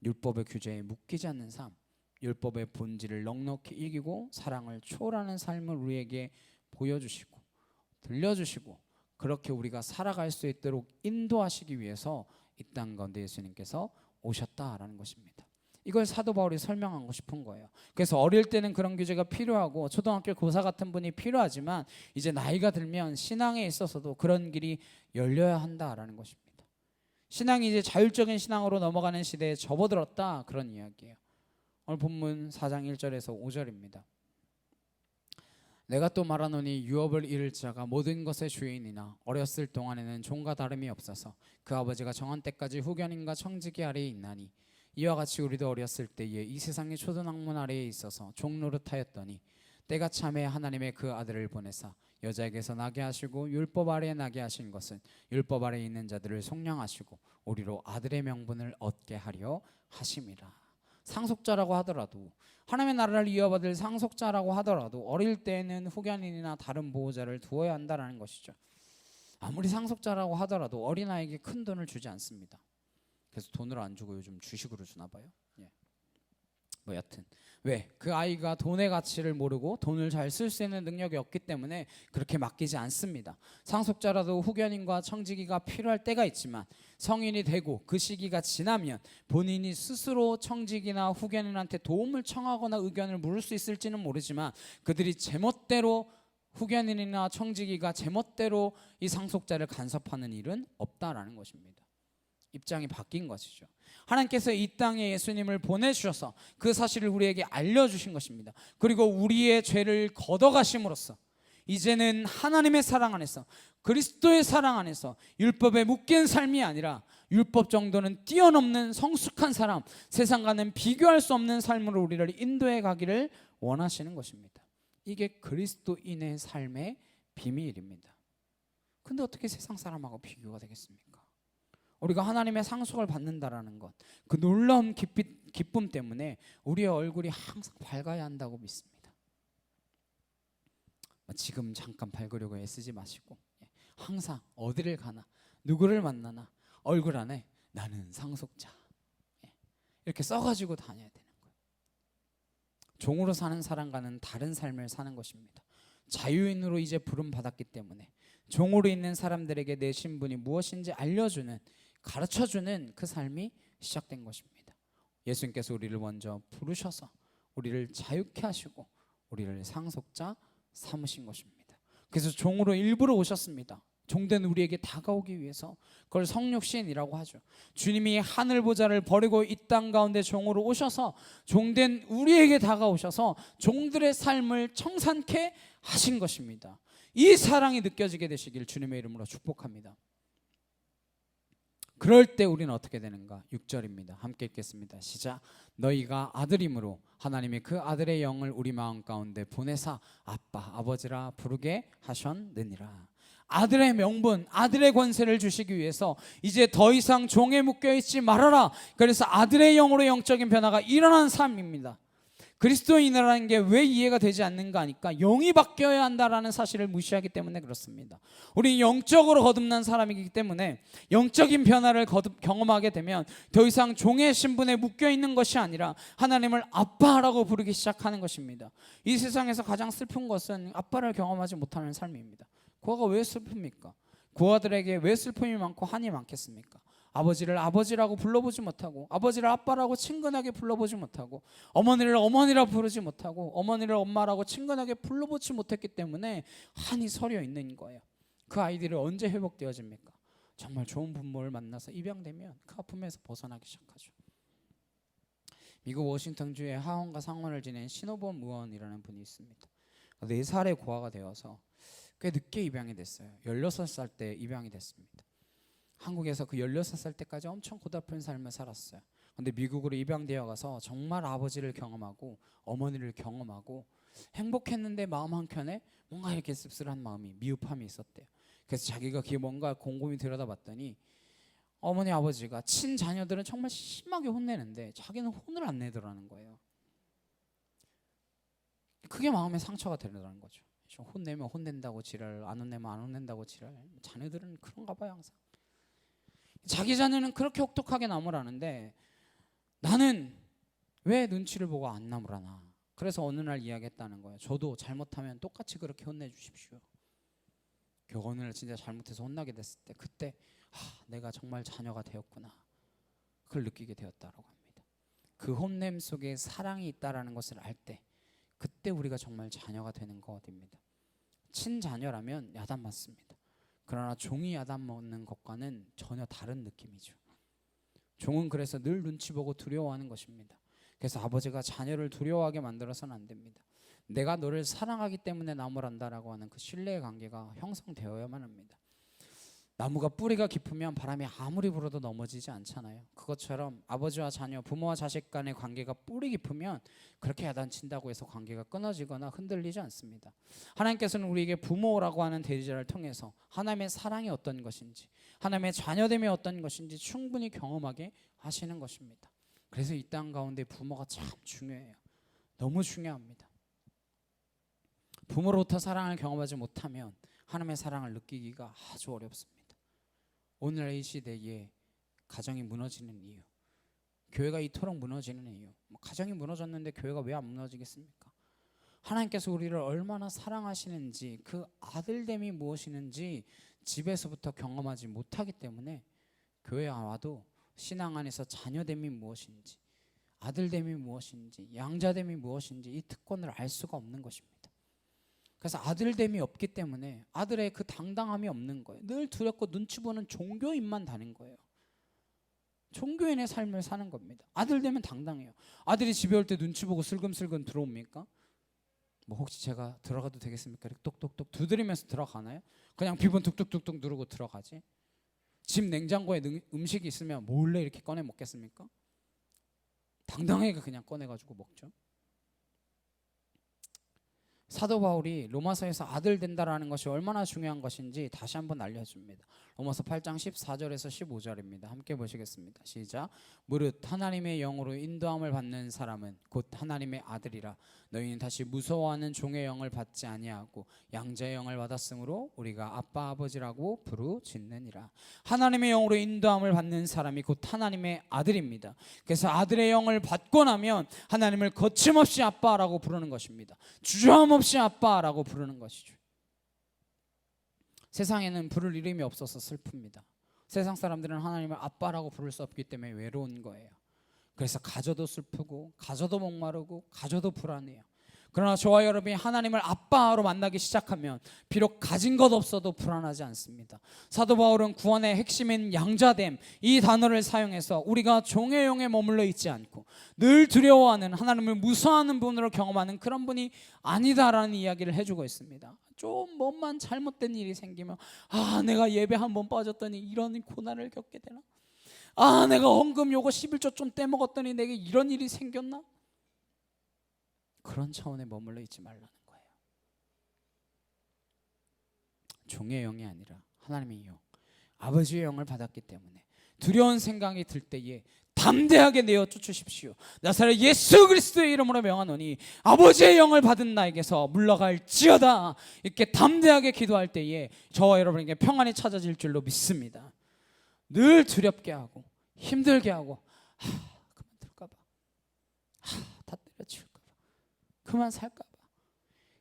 율법의 규제에 묶이지 않는 삶, 율법의 본질을 넉넉히 이기고 사랑을 초월하는 삶을 우리에게 보여주시고 들려주시고 그렇게 우리가 살아갈 수 있도록 인도하시기 위해서 이 땅 가운데 예수님께서 오셨다라는 것입니다. 이걸 사도 바울이 설명하고 싶은 거예요. 그래서 어릴 때는 그런 규제가 필요하고 초등학교 교사 같은 분이 필요하지만 이제 나이가 들면 신앙에 있어서도 그런 길이 열려야 한다라는 것입니다. 신앙이 이제 자율적인 신앙으로 넘어가는 시대에 접어들었다, 그런 이야기예요. 오늘 본문 4장 1절에서 5절입니다. 내가 또 말하노니 유업을 잃을 자가 모든 것의 주인이나 어렸을 동안에는 종과 다름이 없어서 그 아버지가 정한 때까지 후견인과 청지기 아래에 있나니 이와 같이 우리도 어렸을 때에 이 세상의 초등학문 아래에 있어서 종 노릇하였더니 때가 참에 하나님의 그 아들을 보내사 여자에게서 나게 하시고 율법 아래에 나게 하신 것은 율법 아래에 있는 자들을 속량하시고 우리로 아들의 명분을 얻게 하려 하심이라. 상속자라고 하더라도 하나님의 나라를 이어받을 상속자라고 하더라도 어릴 때는 후견인이나 다른 보호자를 두어야 한다는 것이죠. 아무리 상속자라고 하더라도 어린아이에게 큰 돈을 주지 않습니다. 그래서 돈을 안 주고 요즘 주식으로 주나 봐요. 뭐 여튼 왜? 그 아이가 돈의 가치를 모르고 돈을 잘 쓸 수 있는 능력이 없기 때문에 그렇게 맡기지 않습니다. 상속자라도 후견인과 청지기가 필요할 때가 있지만 성인이 되고 그 시기가 지나면 본인이 스스로 청지기나 후견인한테 도움을 청하거나 의견을 물을 수 있을지는 모르지만 그들이 제멋대로 후견인이나 청지기가 제멋대로 이 상속자를 간섭하는 일은 없다라는 것입니다. 입장이 바뀐 것이죠. 하나님께서 이 땅에 예수님을 보내주셔서 그 사실을 우리에게 알려주신 것입니다. 그리고 우리의 죄를 걷어가심으로써 이제는 하나님의 사랑 안에서 그리스도의 사랑 안에서 율법에 묶인 삶이 아니라 율법 정도는 뛰어넘는 성숙한 사람, 세상과는 비교할 수 없는 삶으로 우리를 인도해 가기를 원하시는 것입니다. 이게 그리스도인의 삶의 비밀입니다. 근데 어떻게 세상 사람하고 비교가 되겠습니까? 우리가 하나님의 상속을 받는다라는 것, 그 놀라운 기쁨 때문에 우리의 얼굴이 항상 밝아야 한다고 믿습니다. 지금 잠깐 밝으려고 애쓰지 마시고 항상 어디를 가나 누구를 만나나 얼굴 안에 나는 상속자 이렇게 써가지고 다녀야 되는 거예요. 종으로 사는 사람과는 다른 삶을 사는 것입니다. 자유인으로 이제 부름 받았기 때문에 종으로 있는 사람들에게 내 신분이 무엇인지 알려주는, 가르쳐주는 그 삶이 시작된 것입니다. 예수님께서 우리를 먼저 부르셔서 우리를 자유케 하시고 우리를 상속자 삼으신 것입니다. 그래서 종으로 일부러 오셨습니다. 종된 우리에게 다가오기 위해서. 그걸 성육신이라고 하죠. 주님이 하늘 보좌를 버리고 이 땅 가운데 종으로 오셔서 종된 우리에게 다가오셔서 종들의 삶을 청산케 하신 것입니다. 이 사랑이 느껴지게 되시길 주님의 이름으로 축복합니다. 그럴 때 우리는 어떻게 되는가? 6절입니다. 함께 읽겠습니다. 시작. 너희가 아들임으로 하나님이 그 아들의 영을 우리 마음 가운데 보내사 아빠 아버지라 부르게 하셨느니라. 아들의 명분, 아들의 권세를 주시기 위해서 이제 더 이상 종에 묶여있지 말아라. 그래서 아들의 영으로 영적인 변화가 일어난 삶입니다. 그리스도인이라는 게 왜 이해가 되지 않는가 하니까 영이 바뀌어야 한다라는 사실을 무시하기 때문에 그렇습니다. 우리 영적으로 거듭난 사람이기 때문에 영적인 변화를 경험하게 되면 더 이상 종의 신분에 묶여있는 것이 아니라 하나님을 아빠라고 부르기 시작하는 것입니다. 이 세상에서 가장 슬픈 것은 아빠를 경험하지 못하는 삶입니다. 그거가 왜 슬픕니까? 고아들에게 왜 슬픔이 많고 한이 많겠습니까? 아버지를 아버지라고 불러보지 못하고 아버지를 아빠라고 친근하게 불러보지 못하고 어머니를 어머니라 부르지 못하고 어머니를 엄마라고 친근하게 불러보지 못했기 때문에 한이 서려 있는 거예요. 그 아이들이 언제 회복되어집니까? 정말 좋은 부모를 만나서 입양되면 그 아픔에서 벗어나기 시작하죠. 미국 워싱턴주에 하원과 상원을 지낸 신호범 의원이라는 분이 있습니다. 4살의 고아가 되어서 꽤 늦게 입양이 됐어요. 16살 때 입양이 됐습니다. 한국에서 그 16살 때까지 엄청 고달픈 삶을 살았어요. 근데 미국으로 입양되어 가서 정말 아버지를 경험하고 어머니를 경험하고 행복했는데 마음 한켠에 뭔가 이렇게 씁쓸한 마음이, 미흡함이 있었대요. 그래서 자기가 그게 뭔가 곰곰이 들여다봤더니 어머니 아버지가 친자녀들은 정말 심하게 혼내는데 자기는 혼을 안 내더라는 거예요. 그게 마음에 상처가 되더라는 거죠. 혼내면 혼낸다고 지랄, 안 혼내면 안 혼낸다고 지랄. 자녀들은 그런가 봐요. 항상 자기 자녀는 그렇게 혹독하게 나무라는데 나는 왜 눈치를 보고 안 나무라나. 그래서 어느 날 이야기했다는 거예요. 저도 잘못하면 똑같이 그렇게 혼내주십시오. 겨우 어느 날 진짜 잘못해서 혼나게 됐을 때 그때 내가 정말 자녀가 되었구나, 그걸 느끼게 되었다라고 합니다. 그 혼냄 속에 사랑이 있다라는 것을 알 때 그때 우리가 정말 자녀가 되는 것입니다. 친자녀라면 야단 맞습니다. 그러나 종이 야단 먹는 것과는 전혀 다른 느낌이죠. 종은 그래서 늘 눈치 보고 두려워하는 것입니다. 그래서 아버지가 자녀를 두려워하게 만들어서는 안 됩니다. 내가 너를 사랑하기 때문에 나무란다라고 하는 그 신뢰의 관계가 형성되어야만 합니다. 나무가 뿌리가 깊으면 바람이 아무리 불어도 넘어지지 않잖아요. 그것처럼 아버지와 자녀, 부모와 자식 간의 관계가 뿌리 깊으면 그렇게 야단친다고 해서 관계가 끊어지거나 흔들리지 않습니다. 하나님께서는 우리에게 부모라고 하는 대리자를 통해서 하나님의 사랑이 어떤 것인지, 하나님의 자녀됨이 어떤 것인지 충분히 경험하게 하시는 것입니다. 그래서 이 땅 가운데 부모가 참 중요해요. 너무 중요합니다. 부모로부터 사랑을 경험하지 못하면 하나님의 사랑을 느끼기가 아주 어렵습니다. 오늘 이 시대에 가정이 무너지는 이유, 교회가 이토록 무너지는 이유, 가정이 무너졌는데 교회가 왜 안 무너지겠습니까? 하나님께서 우리를 얼마나 사랑하시는지, 그 아들됨이 무엇이는지 집에서부터 경험하지 못하기 때문에 교회에 와도 신앙 안에서 자녀됨이 무엇인지, 아들됨이 무엇인지, 양자됨이 무엇인지 이 특권을 알 수가 없는 것입니다. 그래서 아들됨이 없기 때문에 아들의 그 당당함이 없는 거예요. 늘 두렵고 눈치 보는 종교인만 다닌 거예요. 종교인의 삶을 사는 겁니다. 아들 되면 당당해요. 아들이 집에 올 때 눈치 보고 슬금슬금 들어옵니까? 뭐 혹시 제가 들어가도 되겠습니까? 이렇게 똑똑똑 두드리면서 들어가나요? 그냥 비번 뚝뚝뚝뚝 누르고 들어가지. 집 냉장고에 음식이 있으면 몰래 이렇게 꺼내 먹겠습니까? 당당하게 그냥 꺼내가지고 먹죠. 사도 바울이 로마서에서 아들 된다라는 것이 얼마나 중요한 것인지 다시 한번 알려줍니다. 로마서 8장 14절에서 15절입니다. 함께 보시겠습니다. 시작. 무릇 하나님의 영으로 인도함을 받는 사람은 곧 하나님의 아들이라. 너희는 다시 무서워하는 종의 영을 받지 아니하고 양자의 영을 받았으므로 우리가 아빠 아버지라고 부르짖느니라. 하나님의 영으로 인도함을 받는 사람이 곧 하나님의 아들입니다. 그래서 아들의 영을 받고 나면 하나님을 거침없이 아빠라고 부르는 것입니다. 주저함 없이 아빠라고 부르는 것이죠. 세상에는 부를 이름이 없어서 슬픕니다. 세상 사람들은 하나님을 아빠라고 부를 수 없기 때문에 외로운 거예요. 그래서 가져도 슬프고 가져도 목마르고 가져도 불안해요. 그러나 저와 여러분이 하나님을 아빠로 만나기 시작하면 비록 가진 것 없어도 불안하지 않습니다. 사도 바울은 구원의 핵심인 양자됨 이 단어를 사용해서 우리가 종의 영에 머물러 있지 않고 늘 두려워하는 하나님을 무서워하는 분으로 경험하는 그런 분이 아니다라는 이야기를 해주고 있습니다. 좀 뭐만 잘못된 일이 생기면 내가 예배 한 번 빠졌더니 이런 고난을 겪게 되나? 내가 헌금 요거 11조 좀 떼먹었더니 내게 이런 일이 생겼나? 그런 차원에 머물러 있지 말라는 거예요. 종의 영이 아니라 하나님의 영, 아버지의 영을 받았기 때문에 두려운 생각이 들 때에 담대하게 내어 쫓으십시오. 나사렛 예수 그리스도의 이름으로 명하노니 아버지의 영을 받은 나에게서 물러갈지어다. 이렇게 담대하게 기도할 때에 저와 여러분에게 평안이 찾아질 줄로 믿습니다. 늘 두렵게 하고 힘들게 하고 그만둘까봐 다 때려치울까봐 그만 살까봐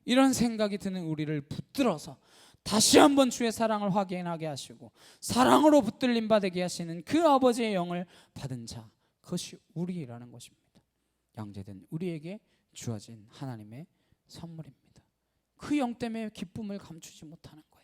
이런 생각이 드는 우리를 붙들어서 다시 한번 주의 사랑을 확인하게 하시고 사랑으로 붙들림 받게 하시는 그 아버지의 영을 받은 자, 그것이 우리라는 것입니다. 양제된 우리에게 주어진 하나님의 선물입니다. 그 영 때문에 기쁨을 감추지 못하는 거예요.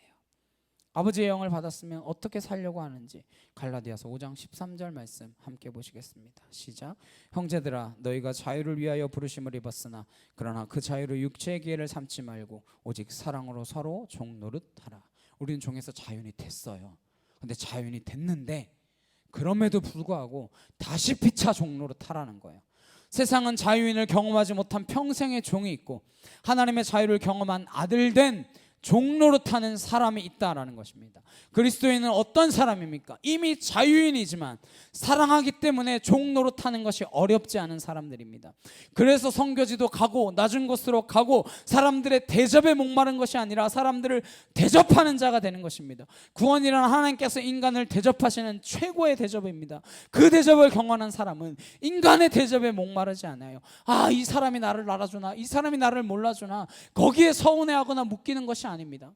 아버지의 영을 받았으면 어떻게 살려고 하는지 갈라디아서 5장 13절 말씀 함께 보시겠습니다. 시작. 형제들아 너희가 자유를 위하여 부르심을 입었으나 그러나 그 자유를 육체의 기회를 삼지 말고 오직 사랑으로 서로 종 노릇하라. 우리는 종에서 자유인이 됐어요. 근데 자유인이 됐는데 그럼에도 불구하고 다시 피차 종 노릇하라는 거예요. 세상은 자유인을 경험하지 못한 평생의 종이 있고 하나님의 자유를 경험한 아들된 종노릇하는 사람이 있다라는 것입니다. 그리스도인은 어떤 사람입니까? 이미 자유인이지만 사랑하기 때문에 종노릇하는 것이 어렵지 않은 사람들입니다. 그래서 선교지도 가고 낮은 곳으로 가고 사람들의 대접에 목마른 것이 아니라 사람들을 대접하는 자가 되는 것입니다. 구원이라는 하나님께서 인간을 대접하시는 최고의 대접입니다. 그 대접을 경험하는 사람은 인간의 대접에 목마르지 않아요. 이 사람이 나를 알아주나 이 사람이 나를 몰라주나 거기에 서운해하거나 묶이는 것이 아닙니다.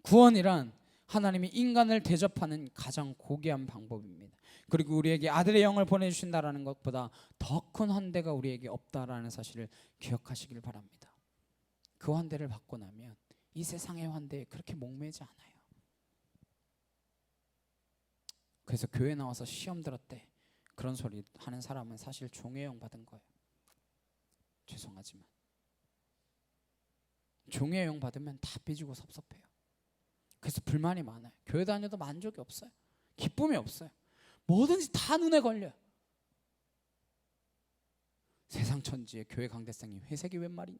구원이란 하나님이 인간을 대접하는 가장 고귀한 방법입니다. 그리고 우리에게 아들의 영을 보내주신다라는 것보다 더 큰 환대가 우리에게 없다라는 사실을 기억하시길 바랍니다. 그 환대를 받고 나면 이 세상의 환대에 그렇게 목매지 않아요. 그래서 교회 나와서 시험 들었대 그런 소리 하는 사람은 사실 종의 영 받은 거예요. 죄송하지만 종의 영 받으면 다 삐지고 섭섭해요. 그래서 불만이 많아요. 교회 다녀도 만족이 없어요. 기쁨이 없어요. 뭐든지 다 눈에 걸려요. 세상 천지에 교회 강대상이 회색이 웬 말이냐.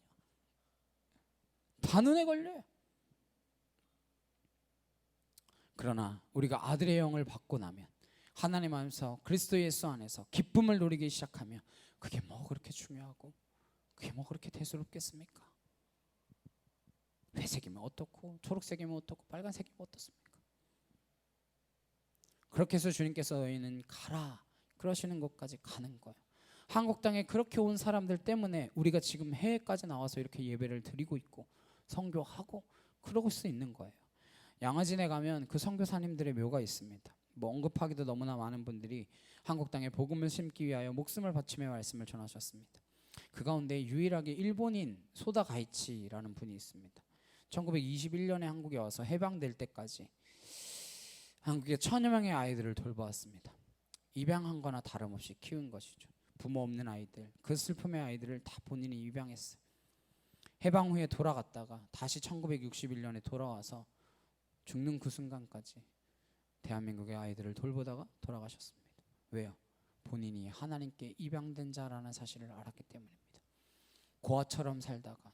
다 눈에 걸려요. 그러나 우리가 아들의 영을 받고 나면 하나님 안에서 그리스도 예수 안에서 기쁨을 누리기 시작하면 그게 뭐 그렇게 중요하고 그게 뭐 그렇게 대수롭겠습니까? 회색이면 어떻고 초록색이면 어떻고 빨간색이면 어떻습니까? 그렇게 해서 주님께서 너희는 가라 그러시는 것까지 가는 거예요. 한국 땅에 그렇게 온 사람들 때문에 우리가 지금 해외까지 나와서 이렇게 예배를 드리고 있고 선교하고 그러고 수 있는 거예요. 양화진에 가면 그 선교사님들의 묘가 있습니다. 뭐 언급하기도 너무나 많은 분들이 한국 땅에 복음을 심기 위하여 목숨을 바치며 말씀을 전하셨습니다. 그 가운데 유일하게 일본인 소다 가이치라는 분이 있습니다. 1921년에 한국에 와서 해방될 때까지 한국에 1000여 명의 아이들을 돌보았습니다. 입양한 거나 다름없이 키운 것이죠. 부모 없는 아이들, 그 슬픔의 아이들을 다 본인이 입양했어요. 해방 후에 돌아갔다가 다시 1961년에 돌아와서 죽는 그 순간까지 대한민국의 아이들을 돌보다가 돌아가셨습니다. 왜요? 본인이 하나님께 입양된 자라는 사실을 알았기 때문입니다. 고아처럼 살다가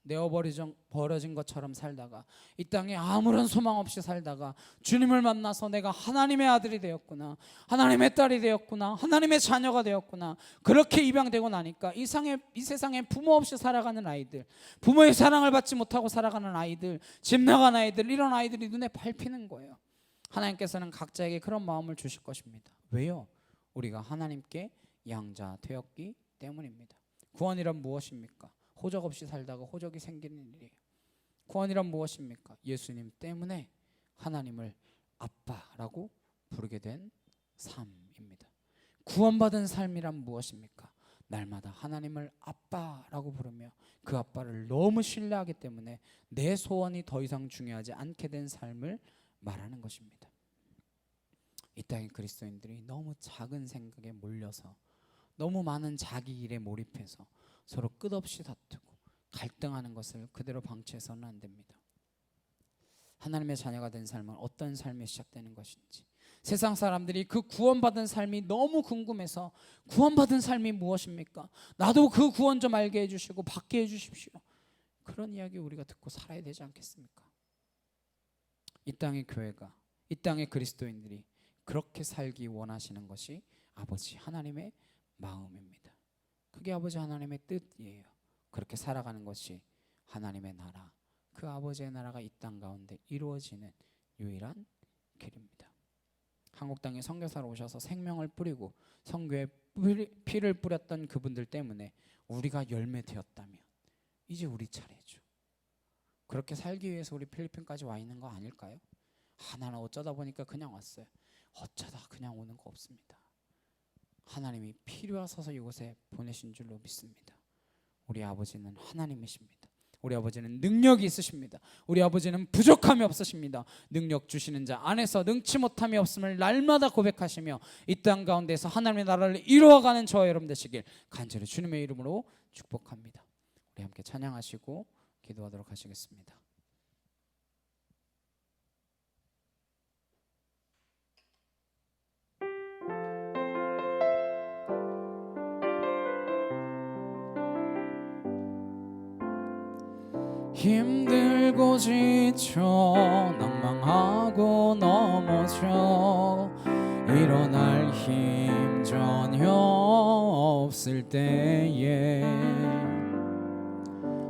버려진 것처럼 살다가 이 땅에 아무런 소망 없이 살다가 주님을 만나서 내가 하나님의 아들이 되었구나, 하나님의 딸이 되었구나, 하나님의 자녀가 되었구나, 그렇게 입양되고 나니까 이 세상에 부모 없이 살아가는 아이들, 부모의 사랑을 받지 못하고 살아가는 아이들, 집 나간 아이들, 이런 아이들이 눈에 밟히는 거예요. 하나님께서는 각자에게 그런 마음을 주실 것입니다. 왜요? 우리가 하나님께 양자 되었기 때문입니다. 구원이란 무엇입니까? 호적 없이 살다가 호적이 생기는 일이에요. 구원이란 무엇입니까? 예수님 때문에 하나님을 아빠라고 부르게 된 삶입니다. 구원받은 삶이란 무엇입니까? 날마다 하나님을 아빠라고 부르며 그 아빠를 너무 신뢰하기 때문에 내 소원이 더 이상 중요하지 않게 된 삶을 말하는 것입니다. 이 땅의 그리스도인들이 너무 작은 생각에 몰려서 너무 많은 자기 일에 몰입해서 서로 끝없이 다투고 갈등하는 것을 그대로 방치해서는 안 됩니다. 하나님의 자녀가 된 삶은 어떤 삶이 시작되는 것인지, 세상 사람들이 그 구원받은 삶이 너무 궁금해서 구원받은 삶이 무엇입니까? 나도 그 구원 좀 알게 해주시고 받게 해주십시오. 그런 이야기 우리가 듣고 살아야 되지 않겠습니까? 이 땅의 교회가, 이 땅의 그리스도인들이 그렇게 살기 원하시는 것이 아버지 하나님의 마음입니다. 그게 아버지 하나님의 뜻이에요. 그렇게 살아가는 것이 하나님의 나라, 그 아버지의 나라가 이 땅 가운데 이루어지는 유일한 길입니다. 한국 땅에 선교사로 오셔서 생명을 뿌리고 선교에 피를 뿌렸던 그분들 때문에 우리가 열매 되었다면 이제 우리 차례죠. 그렇게 살기 위해서 우리 필리핀까지 와 있는 거 아닐까요? 나는 어쩌다 보니까 그냥 왔어요. 어쩌다 그냥 오는 거 없습니다. 하나님이 필요하셔서 이곳에 보내신 줄로 믿습니다. 우리 아버지는 하나님이십니다. 우리 아버지는 능력이 있으십니다. 우리 아버지는 부족함이 없으십니다. 능력 주시는 자 안에서 능치 못함이 없음을 날마다 고백하시며 이 땅 가운데서 하나님의 나라를 이루어가는 저와 여러분 되시길 간절히 주님의 이름으로 축복합니다. 우리 함께 찬양하시고 기도하도록 하시겠습니다. 힘들고 지쳐 낭망하고 넘어져 일어날 힘 전혀 없을 때에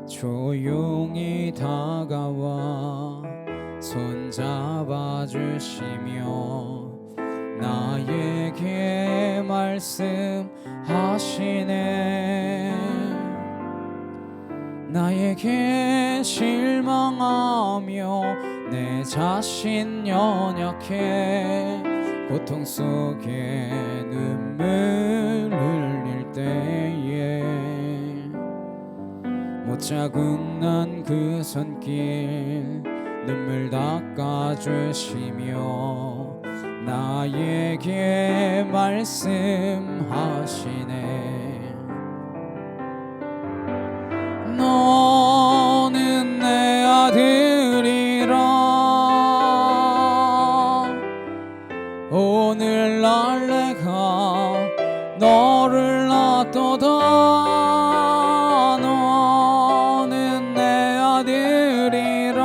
조용히 다가와 손잡아 주시며 나에게 말씀하시네. 나에게 실망하며 내 자신 연약해 고통 속에 눈물 흘릴 때에 못 자국난 그 손길 눈물 닦아주시며 나에게 말씀하시네. 너는 내 아들이라 오늘날 내가 너를 낳도다. 너는 내 아들이라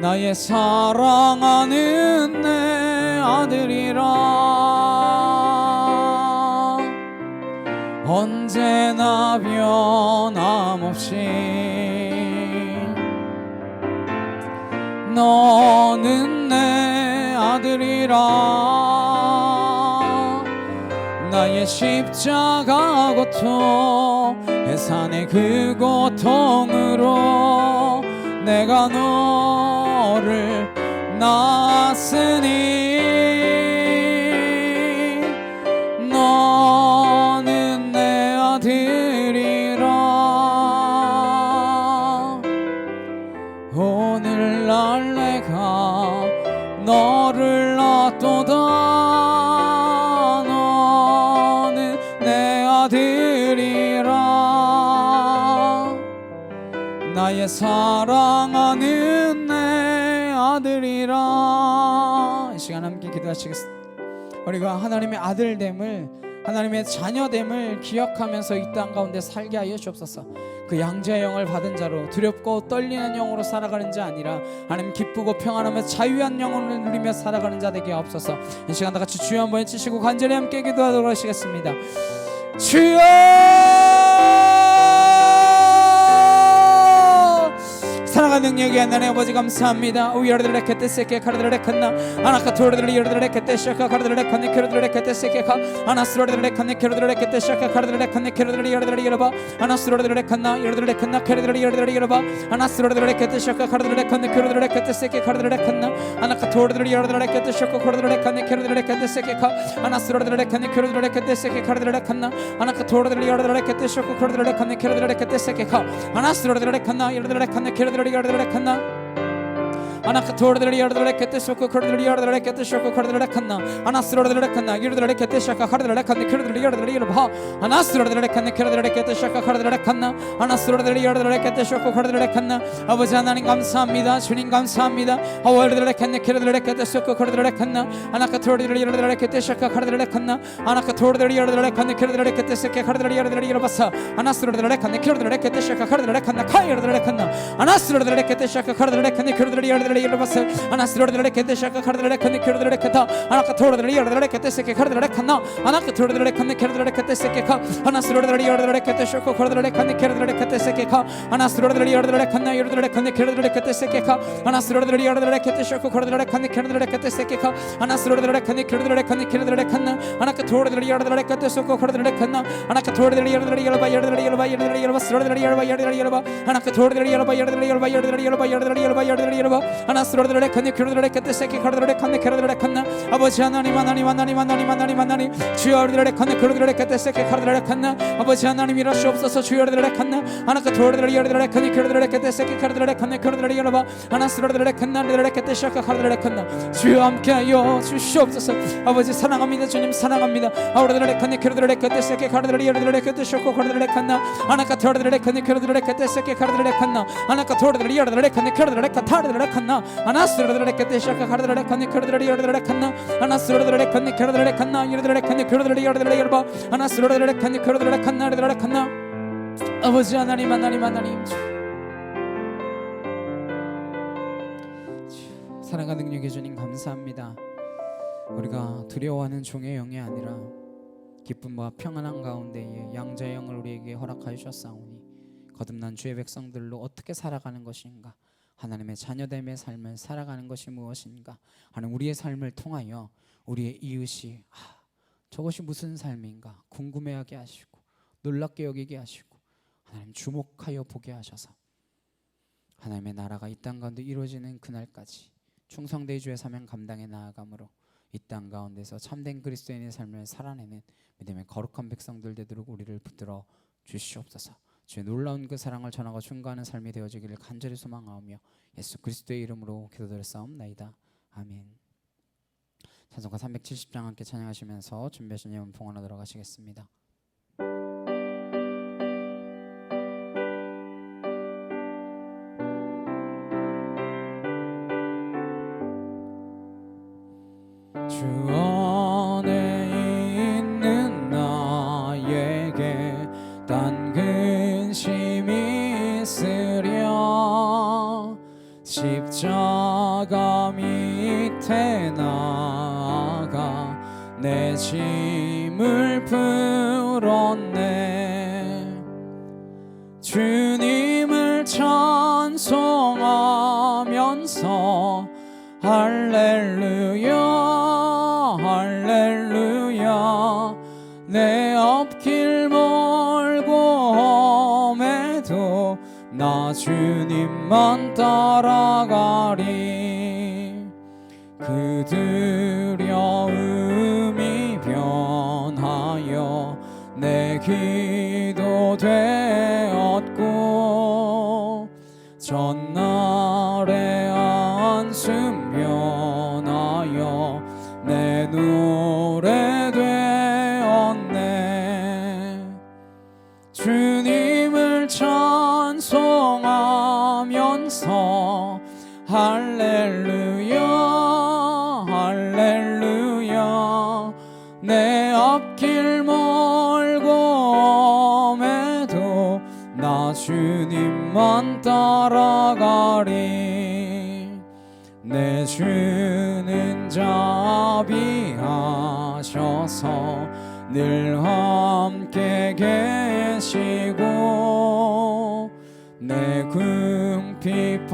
나의 사랑하는 내 아들이라 언제나 변함없이 너는 내 아들이라 나의 십자가 고통 해산의 그 고통으로 내가 너를 낳았으니 너는 내 아들이라 오늘날 내가 너를 낳도다. 너는 내 아들이라 나의 사랑하는 내 아들이라. 이 시간 함께 기도하시겠습니다. 우리가 하나님의 아들됨을 하나님의 자녀됨을 기억하면서 이 땅 가운데 살게 하여 주옵소서. 그 양자의 영을 받은 자로 두렵고 떨리는 영으로 살아가는 자 아니라 하나님 기쁘고 평안하며 자유한 영혼을 누리며 살아가는 자 되게 하옵소서. 이 시간 다 같이 주여 한번 외치시고 간절히 함께 기도하도록 하시겠습니다. 주여! 사랑하는 능력이 하나님 아버지 감사합니다. 우여들의 켓테세케 카르들의 칸나 아나카토르들의 여들의 켓테샤카 카르들의 칸네 케르들의 켓테세케카 아나스로들의 칸네 케르들의 켓테샤카 카르들의 칸네 케르들의 여들의 여바 아나스로들의 칸나 여들의 칸나 케르들의 여들의 여바 아나스로들의 켓테샤카 카르들의 칸네 케르들의 켓테세케 카르들의 칸나 아나카토르들의 여들의 켓테샤카 카르들의 칸네 케르들의 켓테세케카 아나스로들의 칸네 케르들의 켓테세케 카르들의 칸나 아나카토르들의 여들의 켓테샤카 카르들의 칸네 케르들의 켓테세케카 아나스로들의 칸나 여들의 칸네 케르들의 아나카토르들이 여르들의 켓테쇼코 코르들이 여르들의 켓테쇼코 코르들의 칸나 아나스로르들의 칸나 여르들의 켓테샤카 카르들의 칸네 코르들이 여르들의 여르바 아나스로르들의 칸네 코르들의 켓테샤카 카르들의 칸나 아나스로르들이 여르들의 켓테쇼코 코르들의 칸나 아버지 하나님 감사합니다. 주님 감사합니다. 아월들의 칸네 코르들의 켓테쇼코 코르들의 칸나 아나카토르들이 여르들의 켓테샤카 카르들의 칸나 아나카토르들이 여르들의 칸네 코르들의 켓테세케 카르들이 여르들의 여르바사 아나스로르들의 칸네 코르들의 켓테샤카 카르들의 칸나 카이 여르들의 칸나 아나스로르들의 켓테샤카 카르들의 칸네 코르들이 여르들의 아나스로르들의 켓테샤카 카르들의 칸네 케르들의 칸타 아나카토르들의 여르들의 켓테세케 카르들의 칸나 아나카토르들의 칸네 케르들의 켓테세케 카 아나스로르들의 여르들의 켓테쇼코 카르들의 칸네 케르들의 켓테세케 카 아나스로르들의 여르들의 칸나 여르들의 칸네 케르들의 켓테세케 카 아나스로르들의 여르들의 켓테쇼코 카르들의 칸네 케르들의 켓테세케 카 아나스로르들의 칸네 케르들의 칸네 케르들의 칸나 아나카토르들의 여르들의 켓테쇼코 카르들의 칸나 아나카토르들의 여르들의 여르바 여르들의 여르바 여르들의 여르바 스로르들의 여르바 여르들의 여르바 아나카토르들의 여르바 여르들의 여르바 여르들의 여르바 여르들의 여르바 여르들의 여르바 아나스로르들의 칸네 케르들의 켓테세케 카르들의 칸네 케르들의 칸나 아버지 하나님 하나님 하나님 하나님 하나님 하나님 주여 여르들의 칸네 케르들의 켓테세케 카르들의 칸나 아버지 하나님 이라시옵소서 주여 여르들의 칸나 아나카토르들의 여르들의 칸네 케르들의 켓테세케 카르들의 칸네 케르들의 여르바 아나스로르들의 칸나 여르들의 켓테샤카 카르들의 칸나 주여 함께하여 주시옵소서. 아버지 사랑합니다. 주님 사랑합니다. 아우르들의 칸네 케르들의 켓테세케 카르들의 여르들의 켓테쇼코 카르들의 칸나 아나카토르들의 칸네 케르들의 켓테세케 카르들의 칸나 아나카토르들의 여르들의 칸네 케르들의 카타르들의 칸나 아나스로르들의 켓테샤카 카르들의 칸네 케르들의 여르들의 칸나 아나스로르들의 칸네 케르들의 칸나 여르들의 칸네 케르들의 여르들의 여르바 아나스로르들의 칸네 케르들의 칸나 여르들의 칸나 아버지 하나님 하나님 하나님 사랑과 능력의 주님 감사합니다. 우리가 두려워하는 종의 영이 아니라 기쁨과 평안한 가운데에 양자의 영을 우리에게 허락하여 주셨사오니 거듭난 주의 백성들로 어떻게 살아가는 것인가, 하나님의 자녀됨의 삶을 살아가는 것이 무엇인가 하는 우리의 삶을 통하여 우리의 이웃이 저것이 무슨 삶인가 궁금해하게 하시고 놀랍게 여기게 하시고 하나님 주목하여 보게 하셔서 하나님의 나라가 이 땅 가운데 이루어지는 그날까지 충성되이 주의 사명 감당해 나아감으로 이 땅 가운데서 참된 그리스도인의 삶을 살아내는 믿음의 거룩한 백성들 되도록 우리를 붙들어 주시옵소서. 주의 놀라운 그 사랑을 전하고 증거하는 삶이 되어지기를 간절히 소망하오며 예수 그리스도의 이름으로 기도드렸사옵나이다. 아멘. 찬송가 370장 함께 찬양하시면서 준비하신 예언 봉헌하도록 하시겠습니다. 주 안에 있는 나에게 단 근심이 있으랴 십자가 밑에 나아가 내 짐을 풀었네. 주님을 찬송하면서 할렐루야 할렐루야 내 앞길 멀고 험해도 나 주님만 따라가리. 그 두려움이 변하여 내 기도 되었고 전날의 안숨 변하여 내 노래 되었네. 주님을 찬송하면서 할렐루야 할렐루야 내 앞길 주님만 따라가리. 내 주는 자비하셔서 늘 함께 계시고 내 궁핍함을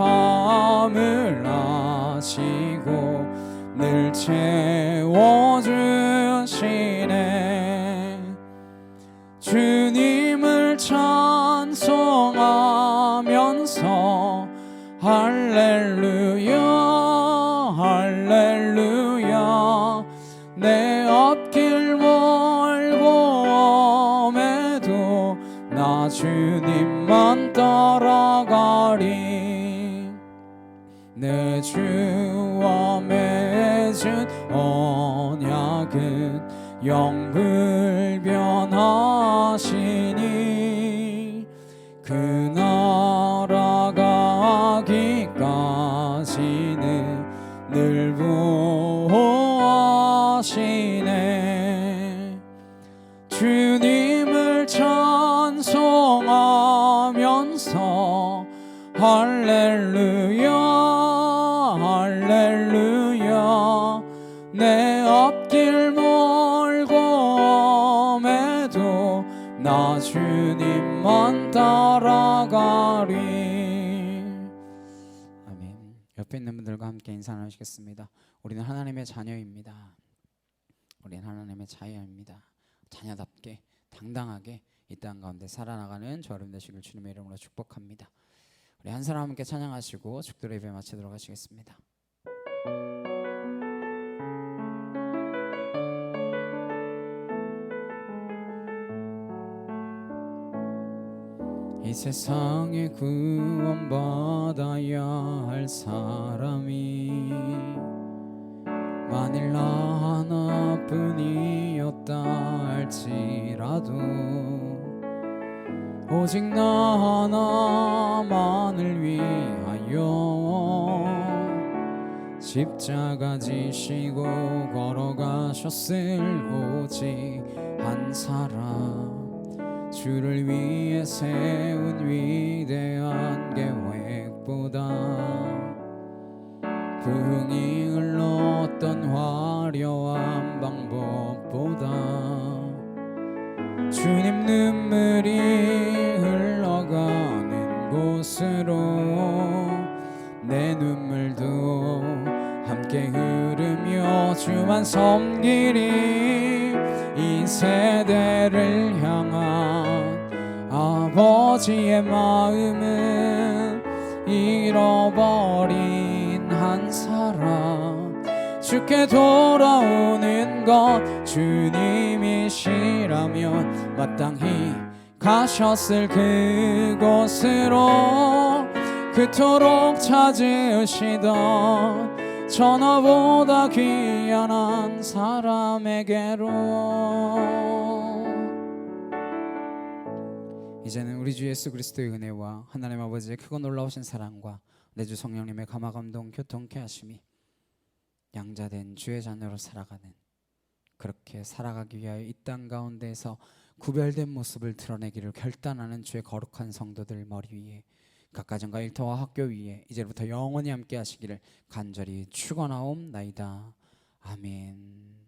아시고 늘 채워주시네. 주님을 찬송하면서 할렐루야 할렐루야. 내 앞길 멀고 엄해도 나 주님만 따라가리. 내 주와 맺은 언약은 영불변하시니 그 나라 가기까지는 늘 보호하시네. 주님을 찬송하면서 할렐루야 할렐루야. 내 앞길 멀고 엄해도 나 주님만 따라가리. 아멘. 옆에 있는 분들과 함께 인사 나누시겠습니다. 우리는 하나님의 자녀입니다. 우리는 하나님의 자녀입니다. 자녀답게 당당하게 이 땅 가운데 살아나가는 저 여러분 되시길 주님의 이름으로 축복합니다. 우리 한 사람 함께 찬양하시고 축도의 예배 마치도록 하시겠습니다. 이 세상에 구원받아야 할 사람이 만일 나 하나뿐이었다 할지라도 오직 나 하나만을 위하여 십자가 지시고 걸어가셨을 오직 한 사람. 주를 위해 세운 위대한 계획보다 부흥이 흘렀던 화려한 방법보다 주님 눈물이 흘러가는 곳으로 내 눈물도 함께 흐르며 주만 섬기리. 이 세대를 향한 아버지의 마음은 잃어버린 한 사람 주께 돌아오는 것 주님이시라면 마땅히 가셨을 그곳으로 그토록 찾으시던 천하보다 귀한 한 사람에게로. 이제는 우리 주 예수 그리스도의 은혜와 하나님 아버지의 크고 놀라우신 사랑과 내 주 성령님의 감화감동 교통케 하심이 양자된 주의 자녀로 살아가는, 그렇게 살아가기 위하여 이 땅 가운데에서 구별된 모습을 드러내기를 결단하는 주의 거룩한 성도들 머리 위에, 각 가정과 일터와 학교 위에 이제부터 영원히 함께 하시기를 간절히 축원하옵나이다. 아멘.